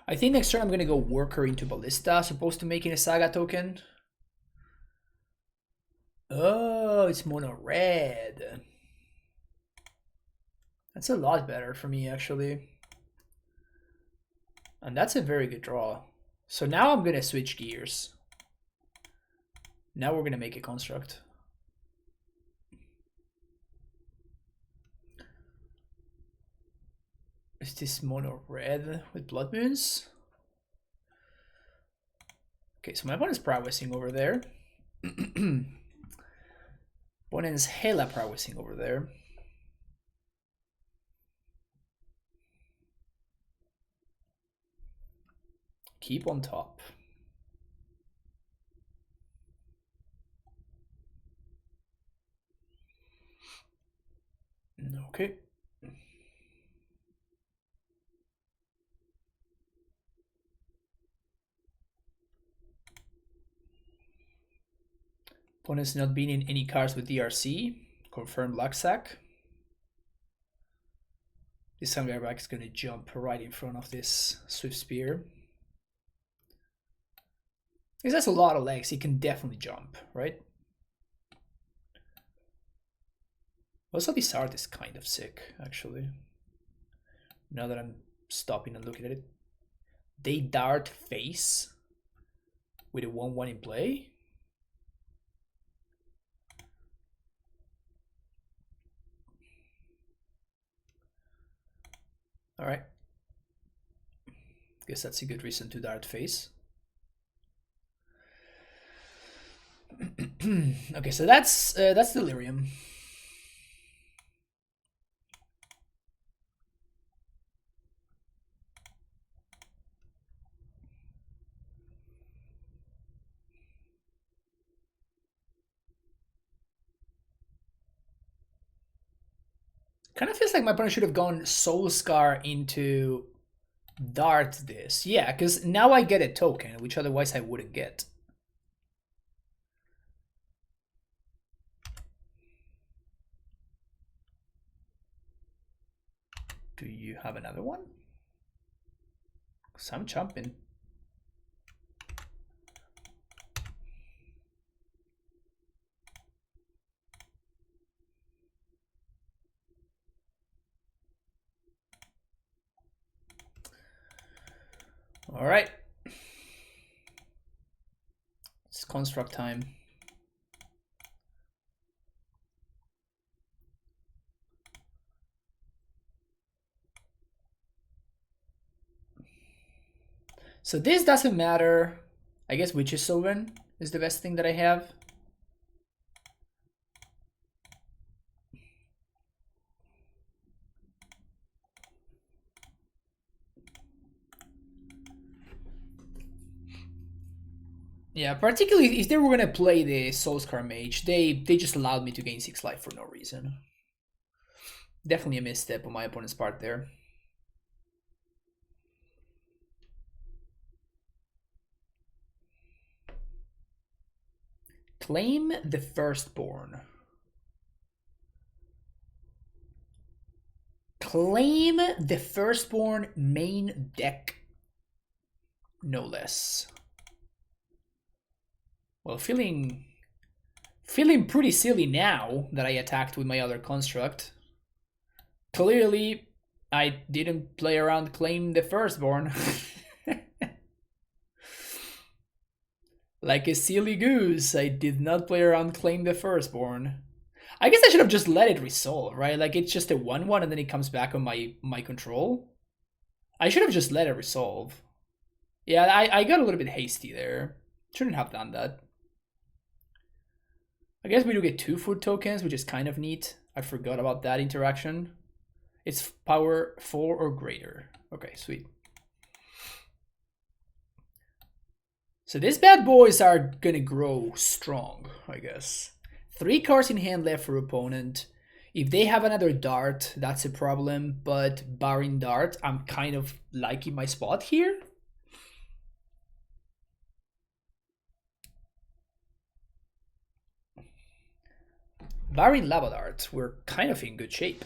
I think next turn I'm gonna go Worker into Ballista as opposed to making a Saga token. Oh, it's mono red. That's a lot better for me actually. And that's a very good draw. So now I'm gonna switch gears. Now we're gonna make a construct. Is this mono red with Blood Moons? Okay, so my opponent's prowessing over there. Opponent's hella prowessing over there. Keep on top. Okay. Opponent's not been in any cards with DRC. Confirm Luck Sack. This Sangreback is gonna jump right in front of this Swift Spear. He has a lot of legs, he can definitely jump, right? Also, this art is kind of sick, actually. Now that I'm stopping and looking at it. They dart face with a 1/1 in play. All right. Guess that's a good reason to dart face. Okay, so that's Delirium. Kind of feels like my opponent should have gone Soul Scar into Dart this. Yeah, because now I get a token, which otherwise I wouldn't get. Do you have another one? Because I'm jumping. All right. It's construct time. So this doesn't matter. I guess Witch's Sovereign is the best thing that I have. Yeah, particularly if they were gonna play the Soulscar Mage, they just allowed me to gain 6 life for no reason. Definitely a misstep on my opponent's part there. Claim the Firstborn. Claim the Firstborn main deck. No less. Well, feeling pretty silly now that I attacked with my other construct. Clearly, I didn't play around Claim the Firstborn. Like a silly goose, I did not play around Claim the Firstborn. I guess I should have just let it resolve, right? Like it's just a 1/1 and then it comes back on my control. I should have just let it resolve. Yeah, I got a little bit hasty there. Shouldn't have done that. I guess we do get 2 food tokens, which is kind of neat. I forgot about that interaction. It's power 4 or greater. Okay, sweet. So these bad boys are gonna grow strong, I guess. 3 cards in hand left for opponent. If they have another dart, that's a problem, but barring dart, I'm kind of liking my spot here. Barring lava dart, we're kind of in good shape.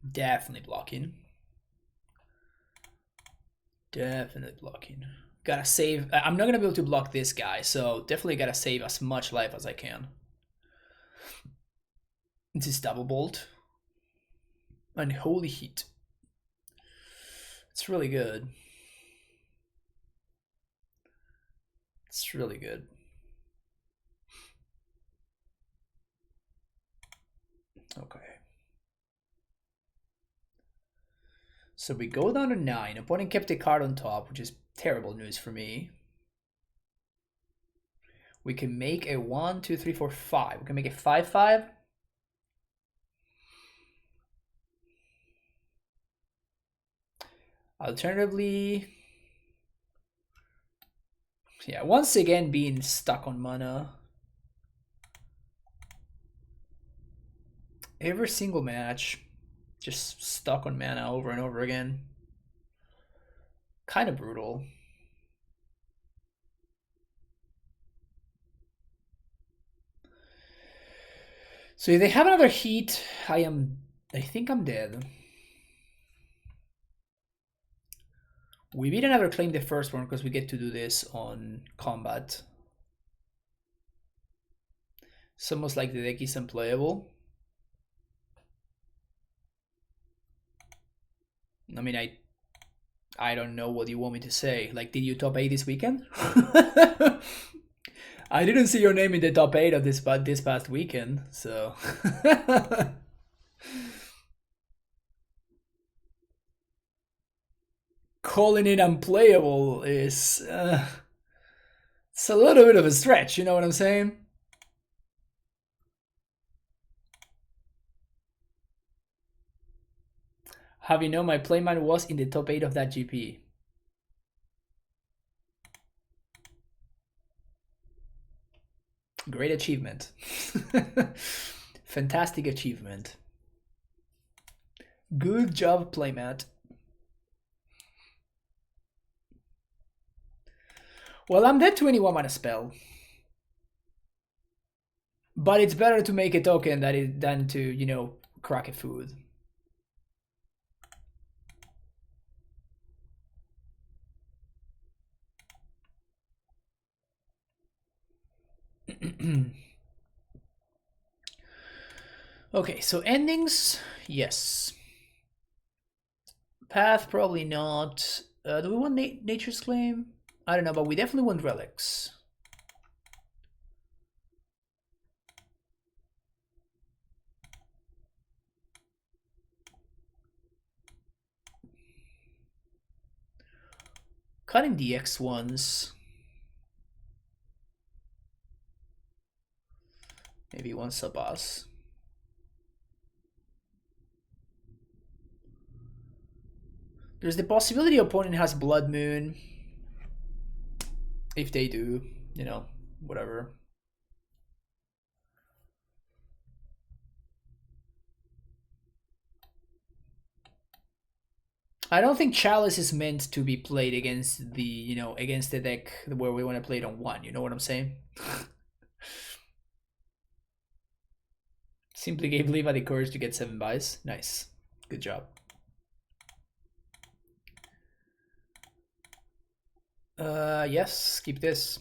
Definitely blocking. Definitely blocking. Gotta save. I'm not gonna be able to block this guy, so definitely gotta save as much life as I can. This is double bolt. Unholy heat. It's really good. It's really good. Okay. So we go down to 9. Opponent kept a card on top, which is terrible news for me. We can make a 1, 2, 3, 4, 5. We can make a 5/5. Alternatively, yeah, once again being stuck on mana. Every single match, just stuck on mana over and over again. Kind of brutal. So if they have another heat, I think I'm dead. We beat another claim the first one because we get to do this on combat. It's almost like the deck is unplayable. I mean, I don't know what you want me to say. Like, did you top 8 this weekend? I didn't see your name in the top 8 of this past weekend, so. Calling it unplayable is it's a little bit of a stretch, you know what I'm saying? Have you know my playmat was in the top 8 of that GP? Great achievement. Fantastic achievement. Good job, playmat. Well, I'm dead to any 1-mana spell. But it's better to make a token than to, you know, crack a food. Okay, so endings, yes. Path, probably not. Do we want Nature's Claim? I don't know, but we definitely want Relics. Cutting the X ones. Maybe one Sabas. There's the possibility opponent has Blood Moon. If they do, you know, whatever. I don't think Chalice is meant to be played against the, you know, against the deck where we want to play it on 1, you know what I'm saying? Simply gave Leva the courage to get 7 buys. Nice. Good job. Yes, keep this.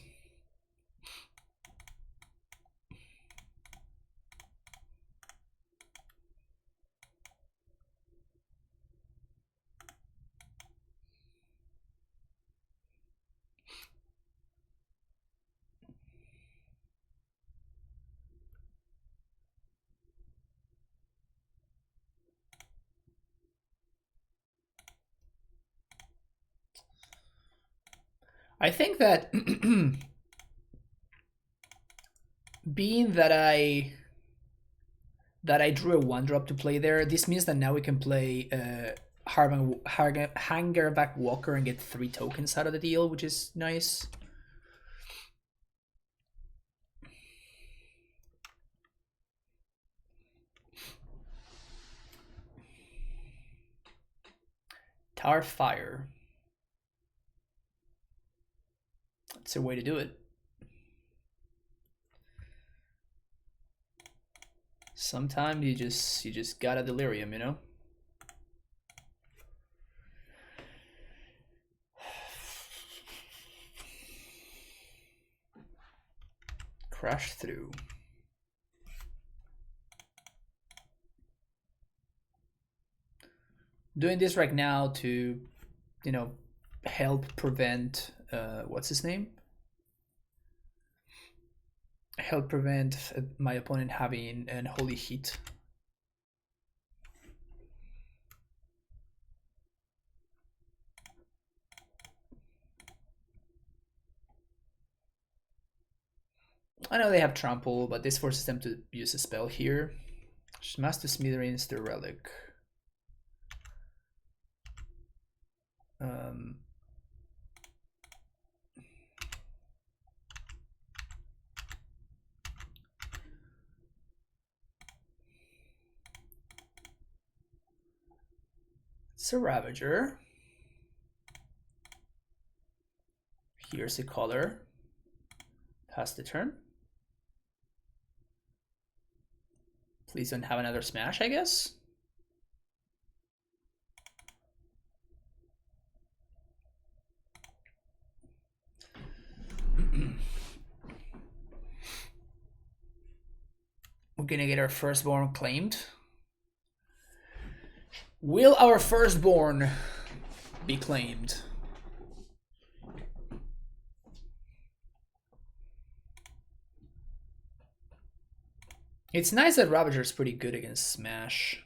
I think that being that I drew a 1-drop to play there, this means that now we can play Hangerback Walker and get 3 tokens out of the deal, which is nice. Tar Fire. That's a way to do it. Sometimes you just gotta delirium, you know? Crash through. Doing this right now to, you know, help prevent what's his name? Help prevent my opponent having an Holy Heat. I know they have Trample, but this forces them to use a spell here. Smash to Smithereens the Relic. It's a Ravager. clears the color. Pass the turn. Please don't have another smash, I guess. We're gonna get our firstborn claimed. Will our firstborn be claimed? It's nice that Ravager is pretty good against Smash.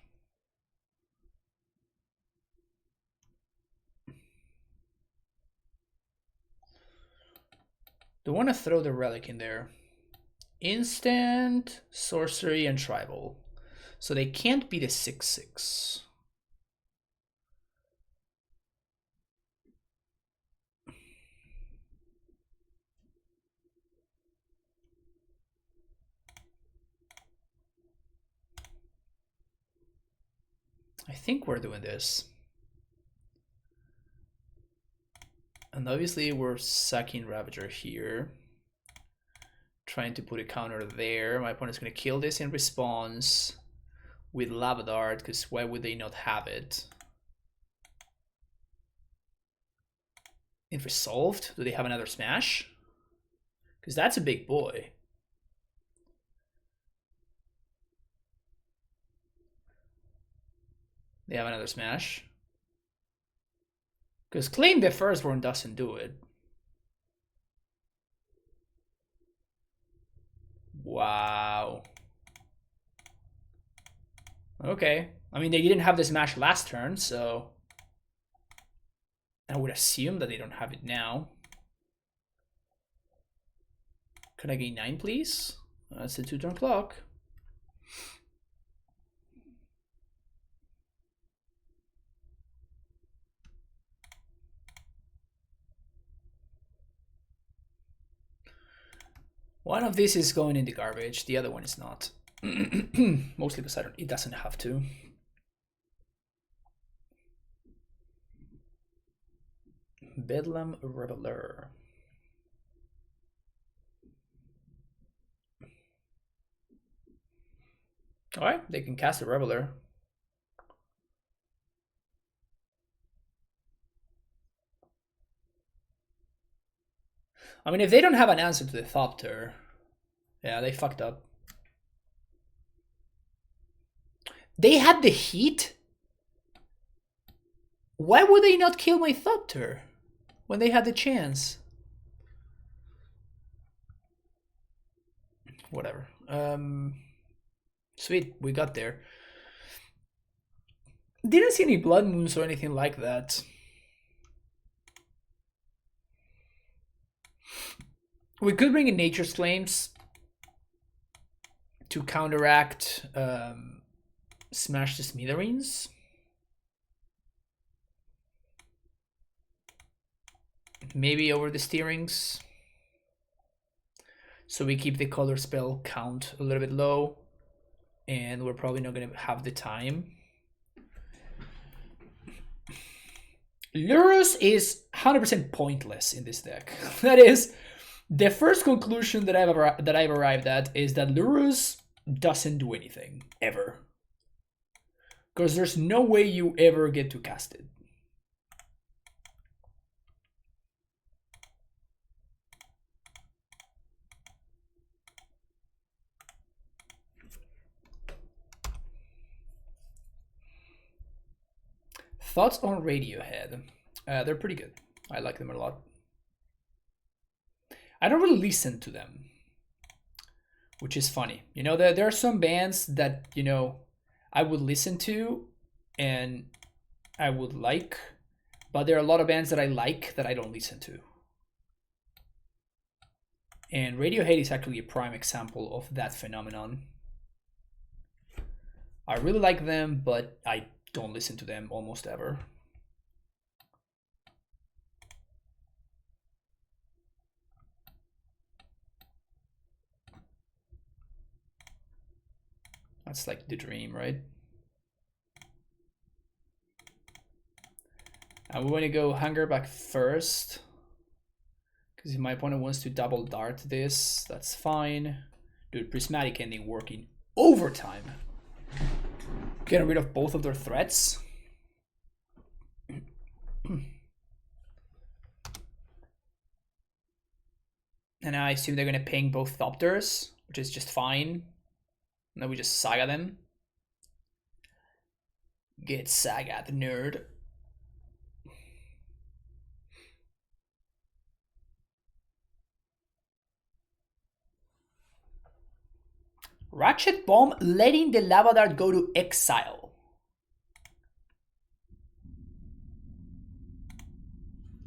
Don't want to throw the relic in there. Instant, sorcery, and tribal. So they can't beat a 6/6. I think we're doing this. And obviously we're sacking Ravager here. Trying to put a counter there. My opponent's going to kill this in response with Lava Dart, because why would they not have it? In resolved, do they have another smash? Because that's a big boy. They have another smash. Because claim the firstborn doesn't do it. Wow. Okay. I mean, they didn't have the smash last turn, so I would assume that they don't have it now. Can I gain 9, please? That's the 2-turn clock. One of these is going in the garbage, the other one is not. Mostly because it doesn't have to. Bedlam Reveler. Alright, they can cast a Reveler. I mean, if they don't have an answer to the Thopter, yeah, they fucked up. They had the heat? Why would they not kill my Thopter when they had the chance? Whatever. Sweet, we got there. Didn't see any Blood Moons or anything like that. We could bring in Nature's Claims to counteract Smash the Smithereens. Maybe over the Steerings. So we keep the color spell count a little bit low. And we're probably not going to have the time. Lurrus is 100% pointless in this deck. That is, the first conclusion that I've arrived at is that Lurrus doesn't do anything, ever. Because there's no way you ever get to cast it. Thoughts on Radiohead? They're pretty good. I like them a lot. I don't really listen to them, which is funny. You know, there are some bands that, you know, I would listen to and I would like, but there are a lot of bands that I like that I don't listen to. And Radiohead is actually a prime example of that phenomenon. I really like them, but I don't listen to them almost ever. That's like the dream, right? And we want to go Hungerback first, Because if my opponent wants to double dart this, that's fine. Dude, Prismatic Ending working overtime. Getting rid of both of their threats. And I assume they're going to ping both Thopters, which is just fine. And then we just Saga them. Get Saga, the nerd. Ratchet Bomb letting the Lava Dart go to exile.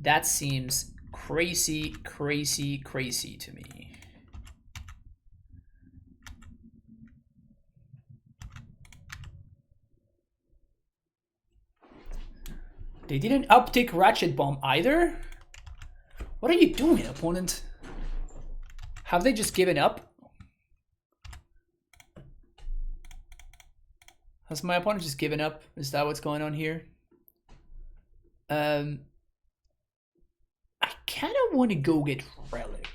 That seems crazy, crazy, crazy to me. They didn't uptick Ratchet Bomb either? What are you doing, opponent? Have they just given up? Has my opponent just given up? Is that what's going on here? I kind of want to go get Relic.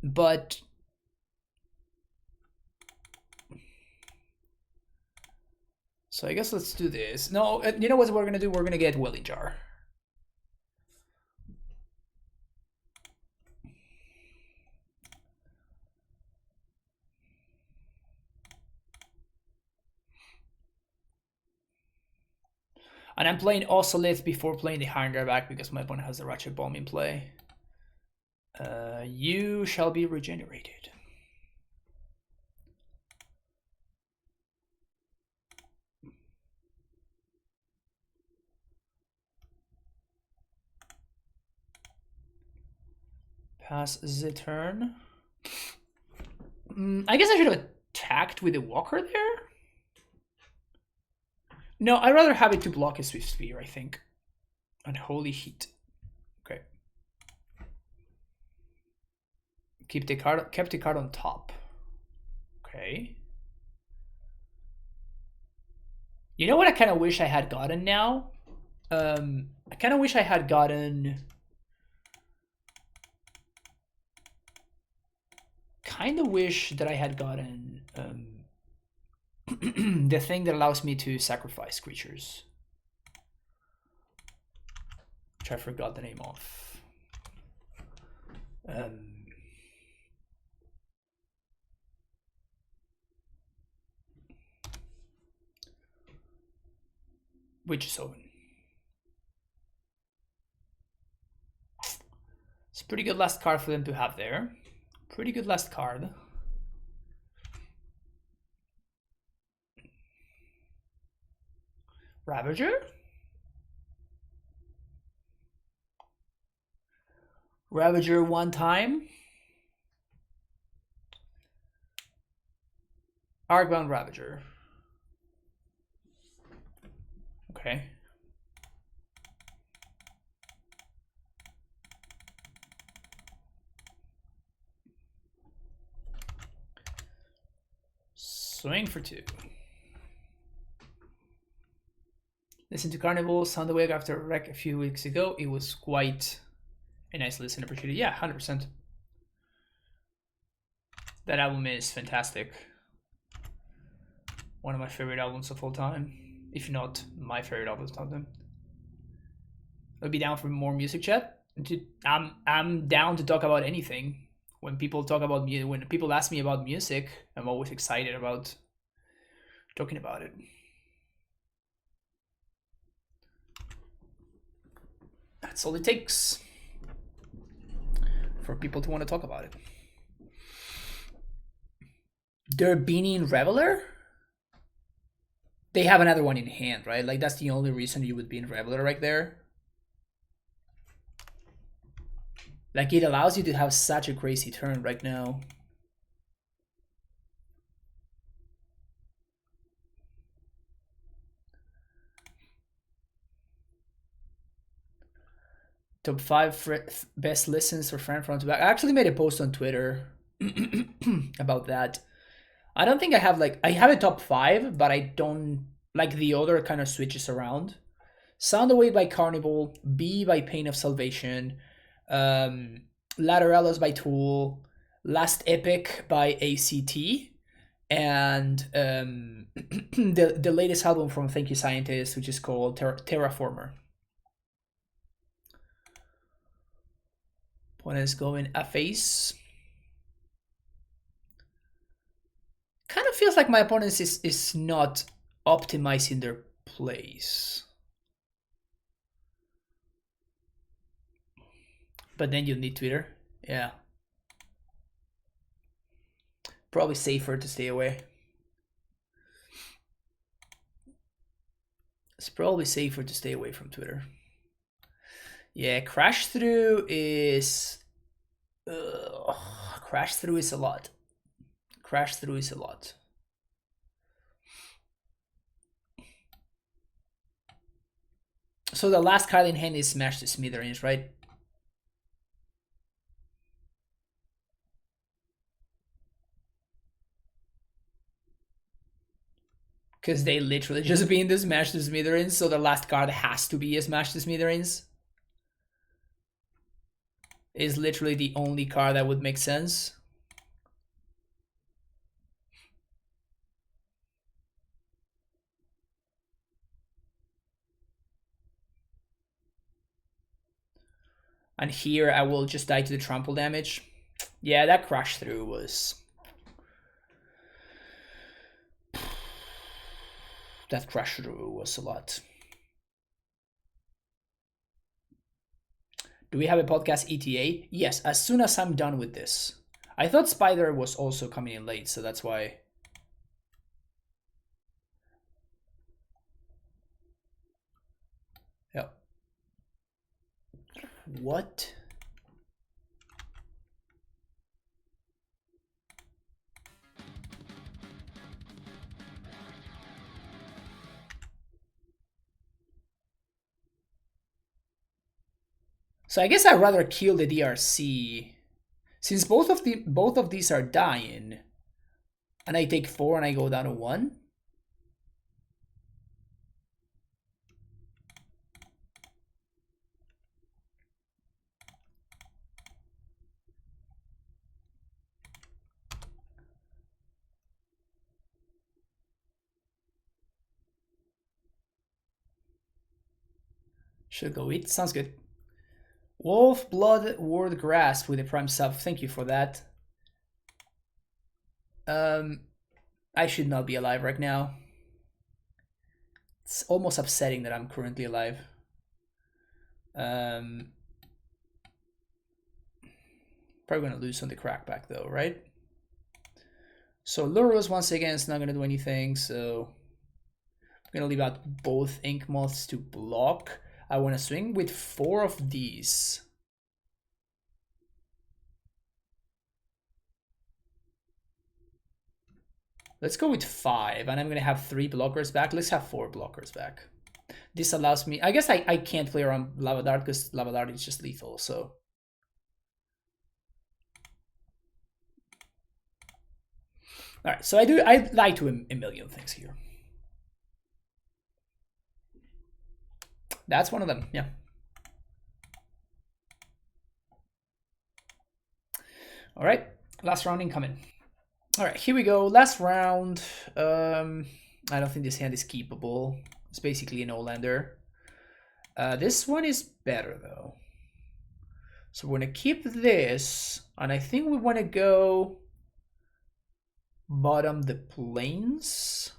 But so I guess let's do this. No, you know what we're going to do? We're going to get Willing Jar. And I'm playing Osolith before playing the Hangar back because my opponent has the Ratchet Bomb in play. You shall be regenerated. Pass the turn. I guess I should have attacked with the Walker there. No, I'd rather have it to block a Swift Spear, I think. And Holy Heat. Okay. Kept the card on top. Okay. You know what I kind of wish I had gotten now? I kind of wish I had gotten... Kind of wish that I had gotten... the thing that allows me to sacrifice creatures, which I forgot the name of. Witch's Oven. It's a pretty good last card for them to have there. Pretty good last card. Ravager? Ravager one time. Arcbound Ravager. Okay. Swing for 2. Listen to Carnival, Soundwave after a wreck a few weeks ago. It was quite a nice listen, appreciated. Yeah, 100%. That album is fantastic. One of my favorite albums of all time. If not my favorite albums of them. I'll be down for more music chat. I'm down to talk about anything. When people talk about music, when people ask me about music, I'm always excited about talking about it. That's all it takes for people to want to talk about it. They're beaning Reveler? They have another one in hand, right? Like, that's the only reason you would be in Reveler right there. Like, it allows you to have such a crazy turn right now. Top 5 best listens for Fran front to back. I actually made a post on Twitter about that. I don't think I have, like, I have a top 5, but I don't, like, the other kind of switches around. Sound Away by Carnival, B by Pain of Salvation, Lateralus by Tool, Last Epic by ACT, and the latest album from Thank You Scientist, which is called Terraformer. Opponent's going a face. Kind of feels like my opponent is not optimizing their plays. But then you need Twitter. Yeah. Probably safer to stay away. It's probably safer to stay away from Twitter. Yeah, Crash Through is... Crash Through is a lot. Crash Through is a lot. So the last card in hand is Smash to Smithereens, right? Because they literally just being the Smash to Smithereens, so the last card has to be a Smash to Smithereens. Is literally the only card that would make sense. And here I will just die to the trample damage. Yeah, that Crash Through was... That Crash Through was a lot. Do we have a podcast ETA? Yes, as soon as I'm done with this. I thought Spider was also coming in late, so that's why. Yep. What? So I guess I'd rather kill the DRC, since both of these are dying, and I take 4 and I go down to 1. Should go eat. Sounds good. Wolf Blood Ward Grasp with a prime sub. Thank you for that. I should not be alive right now. It's almost upsetting that I'm currently alive. Probably gonna lose on the crackback though, right? So Lurrus once again is not gonna do anything, so I'm gonna leave out both Ink Moths to block. I want to swing with 4 of these. Let's go with 5, and I'm gonna have 3 blockers back. Let's have 4 blockers back. This allows me, I guess I can't play around Lava Dart because Lava Dart is just lethal, so. All right, so I lie to a million things here. That's one of them, yeah. All right, last round incoming. All right, here we go. Last round. I don't think this hand is keepable. It's basically an Olander. This one is better though. So we're gonna keep this, and I think we want to go bottom the plains.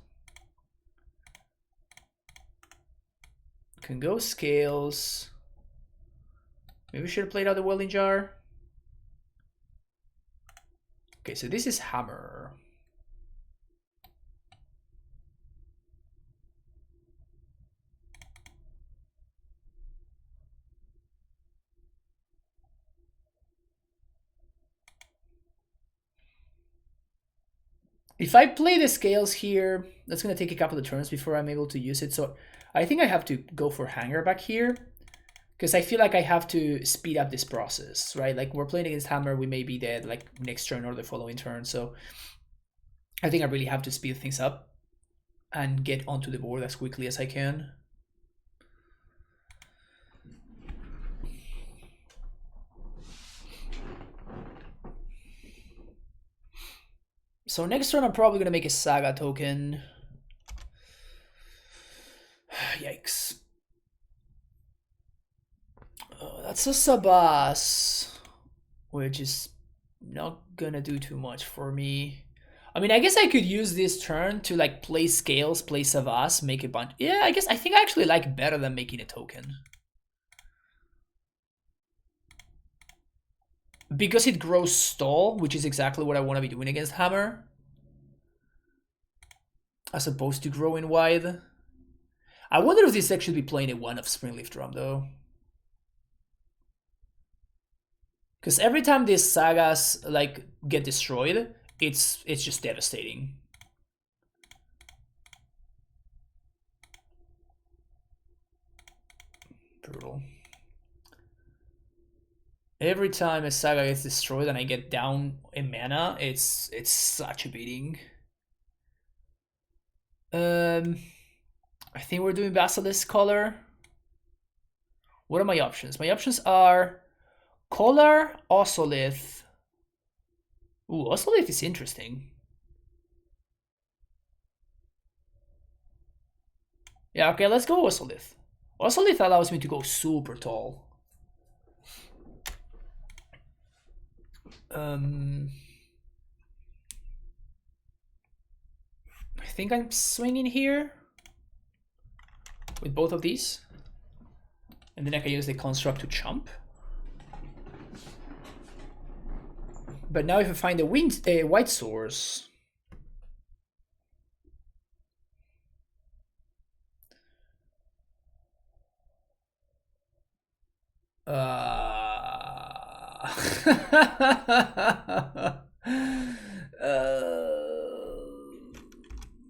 Can go scales. Maybe we should have played out the welding jar. Okay, so this is hammer. If I play the scales here, that's going to take a couple of turns before I'm able to use it. So I think I have to go for hanger back here, because I feel like I have to speed up this process, right? Like we're playing against hammer, we may be dead like next turn or the following turn. So I think I really have to speed things up and get onto the board as quickly as I can. So next turn I'm probably gonna make a Saga token. Yikes. That's a Sabas, which is not gonna do too much for me. I mean, I guess I could use this turn to like play Scales, play Savas, make a bunch. Yeah, I think I actually like better than making a token. Because it grows stall, which is exactly what I want to be doing against Hammer. As opposed to growing wide. I wonder if this deck should be playing a 1 of Springleaf Drum though. Because every time these sagas like get destroyed, it's just devastating. Brutal. Every time a saga gets destroyed and I get down in mana, it's such a beating. I think we're doing Basilisk Collar. What are my options? My options are Collar, Osolith. Ooh, Osolith is interesting. Yeah, okay, let's go Osolith. Osolith allows me to go super tall. I think I'm swinging here with both of these. And then I can use the construct to chump. But now if I find a white source,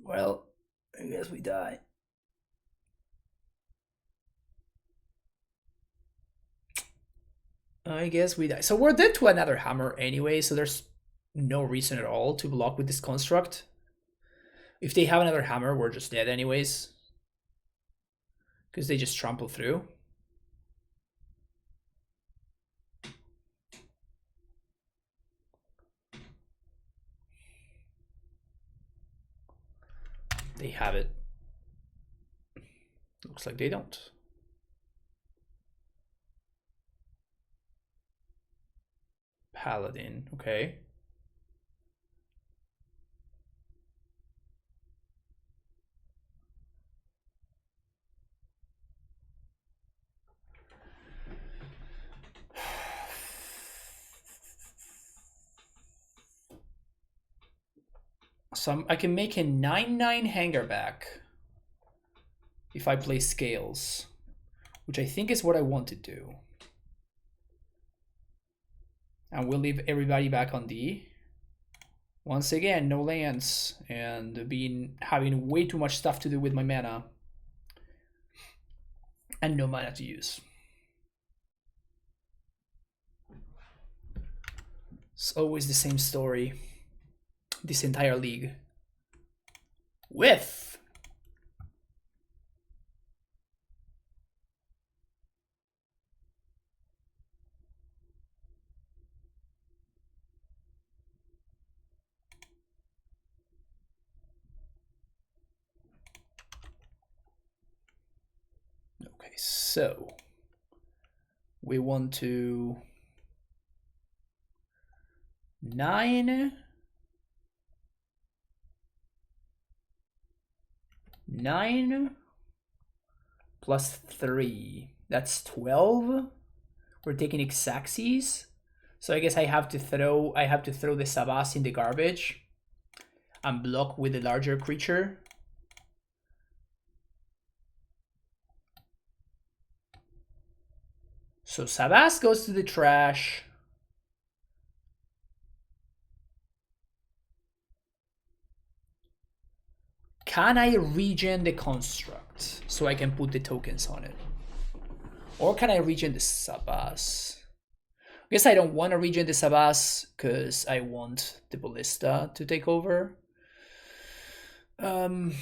well, I guess we die. I guess we die. So we're dead to another hammer anyway, so there's no reason at all to block with this construct. If they have another hammer, we're just dead anyways. Because they just trample through. They have it. Looks like they don't. Paladin, okay. So I can make a 9/9 hanger back if I play Scales, which I think is what I want to do. And we'll leave everybody back on D. Once again, no lands and having way too much stuff to do with my mana. And no mana to use. It's always the same story. This entire league. With okay, so we want to 9 plus 3. That's 12. We're taking Xaxes. So I guess I have to throw the Sabas in the garbage and block with the larger creature. So Sabas goes to the trash. Can I regen the construct so I can put the tokens on it? Or can I regen the Sabas? I guess I don't want to regen the Sabas because I want the Ballista to take over. 3,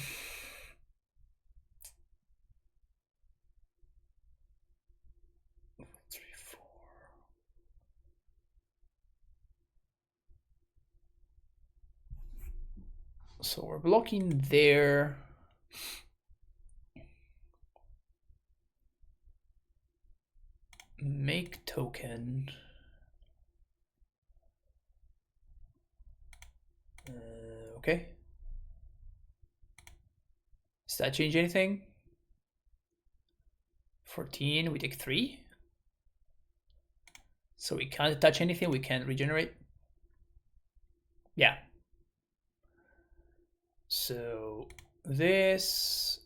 4. So we're blocking there. Make token. Okay. Does that change anything? 14, we take 3. So we can't touch anything, we can't regenerate. Yeah. So this.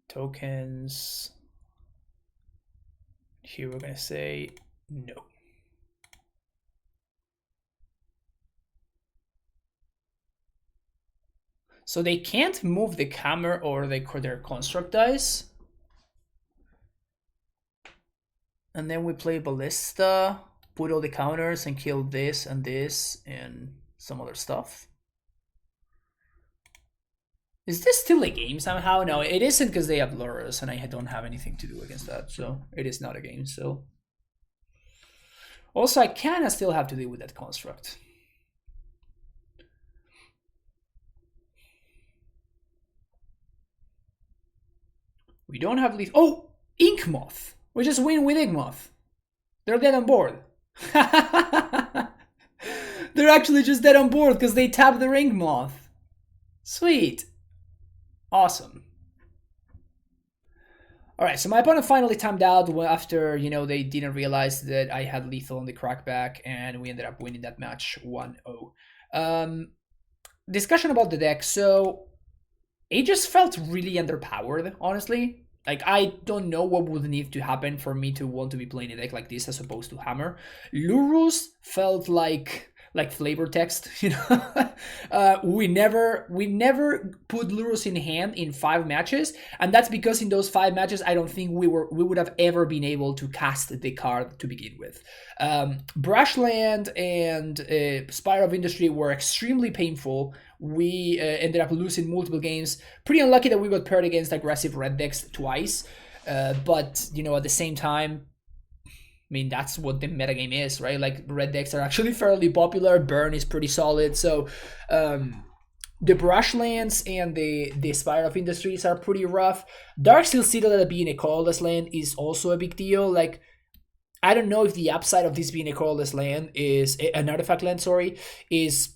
Tokens. Here we're gonna say no. So they can't move the hammer or their construct dice. And then we play Ballista, put all the counters and kill this and some other stuff. Is this still a game somehow? No, it isn't, because they have Lurrus and I don't have anything to do against that. So it is not a game still. Also, I kind of still have to deal with that construct. We don't have leaf. Oh, Ink Moth. We just win with Ink Moth. They're dead on board. They're actually just dead on board because they tapped the Ink Moth. Sweet. Awesome. Alright, so my opponent finally timed out after, they didn't realize that I had lethal on the crackback, and we ended up winning that match 1-0. Discussion about the deck. So it just felt really underpowered, honestly. Like, I don't know what would need to happen for me to want to be playing a deck like this as opposed to Hammer. Lurrus felt like flavor text, we never put Lurrus in hand in 5 matches, and that's because in those 5 matches I don't think we would have ever been able to cast the card to begin with. Brushland and Spire of Industry were extremely painful. We ended up losing multiple games. Pretty unlucky that we got paired against aggressive red decks twice, but at the same time, I mean, that's what the metagame is, right? Like, red decks are actually fairly popular. Burn is pretty solid. So the Brushlands and the Spire of Industries are pretty rough. Darksteel Citadel being a colorless land is also a big deal. Like, I don't know if the upside of this being a colorless land is an artifact land, is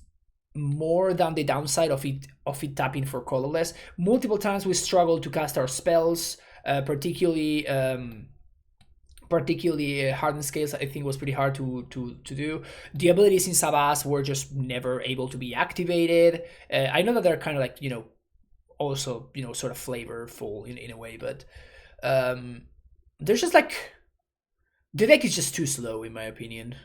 more than the downside of it tapping for colorless. Multiple times we struggled to cast our spells, particularly hardened scales. I think was pretty hard to do. The abilities in Sabas were just never able to be activated. I know that they're kind of like, also, sort of flavorful in a way, but there's just like, the deck is just too slow in my opinion.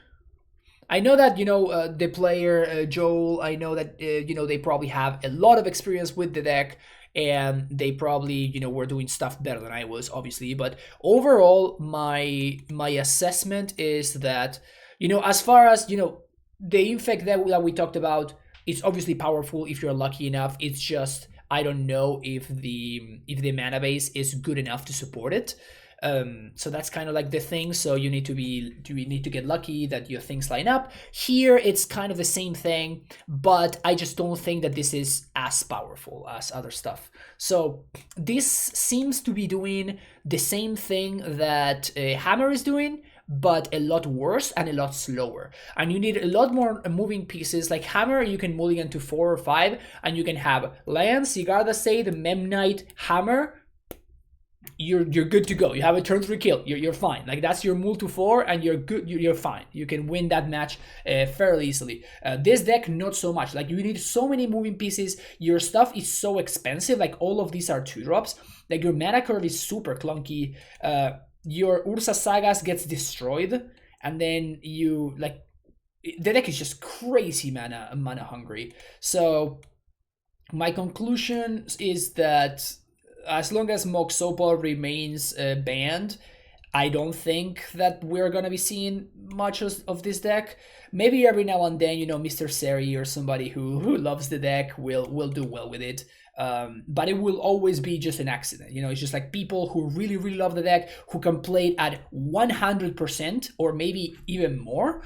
I know that, the player, Joel, I know that, they probably have a lot of experience with the deck, and they probably, were doing stuff better than I was, obviously. But overall, my assessment is that, as far as, the Infect that we talked about, it's obviously powerful if you're lucky enough. It's just, I don't know if the mana base is good enough to support it. So that's kind of like the thing. So you need to get lucky that your things line up. Here it's kind of the same thing, but I just don't think that this is as powerful as other stuff. So this seems to be doing the same thing that Hammer is doing, but a lot worse and a lot slower. And you need a lot more moving pieces. Like Hammer, you can mulligan to 4 or 5, and you can have lands, Sigarda Sade, Memnite, Hammer. You're good to go. You have a turn 3 kill. You're fine. Like, that's your move to 4, and you're good. You're fine. You can win that match fairly easily. This deck, not so much. Like, you need so many moving pieces. Your stuff is so expensive. Like, all of these are 2-drops. Like, your mana curve is super clunky. Your Ursa Sagas gets destroyed, and then you the deck is just crazy mana hungry. So my conclusion is that as long as Mox Opal remains banned, I don't think that we're going to be seeing much of this deck. Maybe every now and then, Mr. Seri or somebody who loves the deck will do well with it. But it will always be just an accident. You know, it's just like people who really, really love the deck, who can play it at 100% or maybe even more,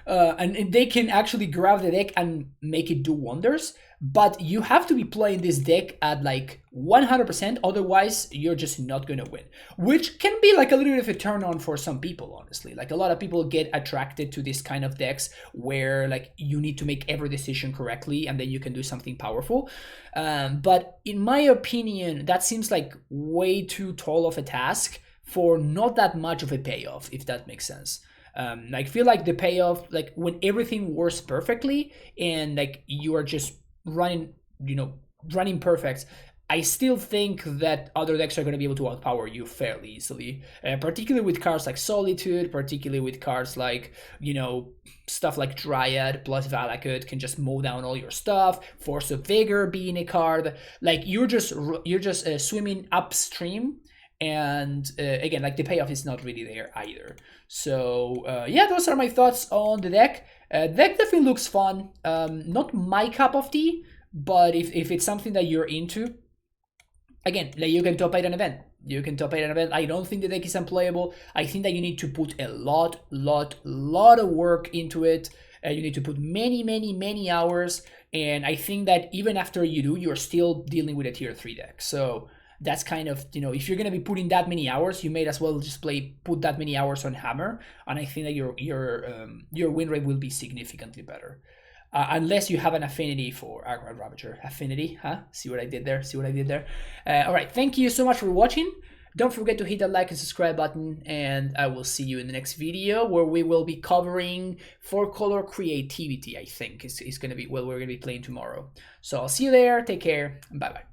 and they can actually grab the deck and make it do wonders. But you have to be playing this deck at like 100%, otherwise you're just not gonna win. Which can be like a little bit of a turn on for some people, honestly. Like a lot of people get attracted to this kind of decks where like you need to make every decision correctly and then you can do something powerful. But in my opinion, that seems like way too tall of a task for not that much of a payoff, if that makes sense. I feel like the payoff, like when everything works perfectly and like you are just running perfect, I still think that other decks are going to be able to outpower you fairly easily, particularly with cards like Solitude, particularly with cards like, stuff like Dryad plus Valakut can just mow down all your stuff, Force of Vigor being a card, like you're just swimming upstream. And again, like the payoff is not really there either. So yeah, those are my thoughts on the deck. Deck definitely looks fun. Not my cup of tea, but if it's something that you're into, again, like you can top 8 an event. I don't think the deck is unplayable. I think that you need to put a lot of work into it. You need to put many hours. And I think that even after you do, you're still dealing with a tier 3 deck. So that's kind of, if you're going to be putting that many hours, you may as well just put that many hours on Hammer. And I think that your win rate will be significantly better. Unless you have an affinity for Aggro Ravager. Affinity, huh? See what I did there? All right, thank you so much for watching. Don't forget to hit that like and subscribe button, and I will see you in the next video where we will be covering 4-color creativity, I think. Is going to be, well, we're going to be playing tomorrow. So I'll see you there. Take care. Bye-bye.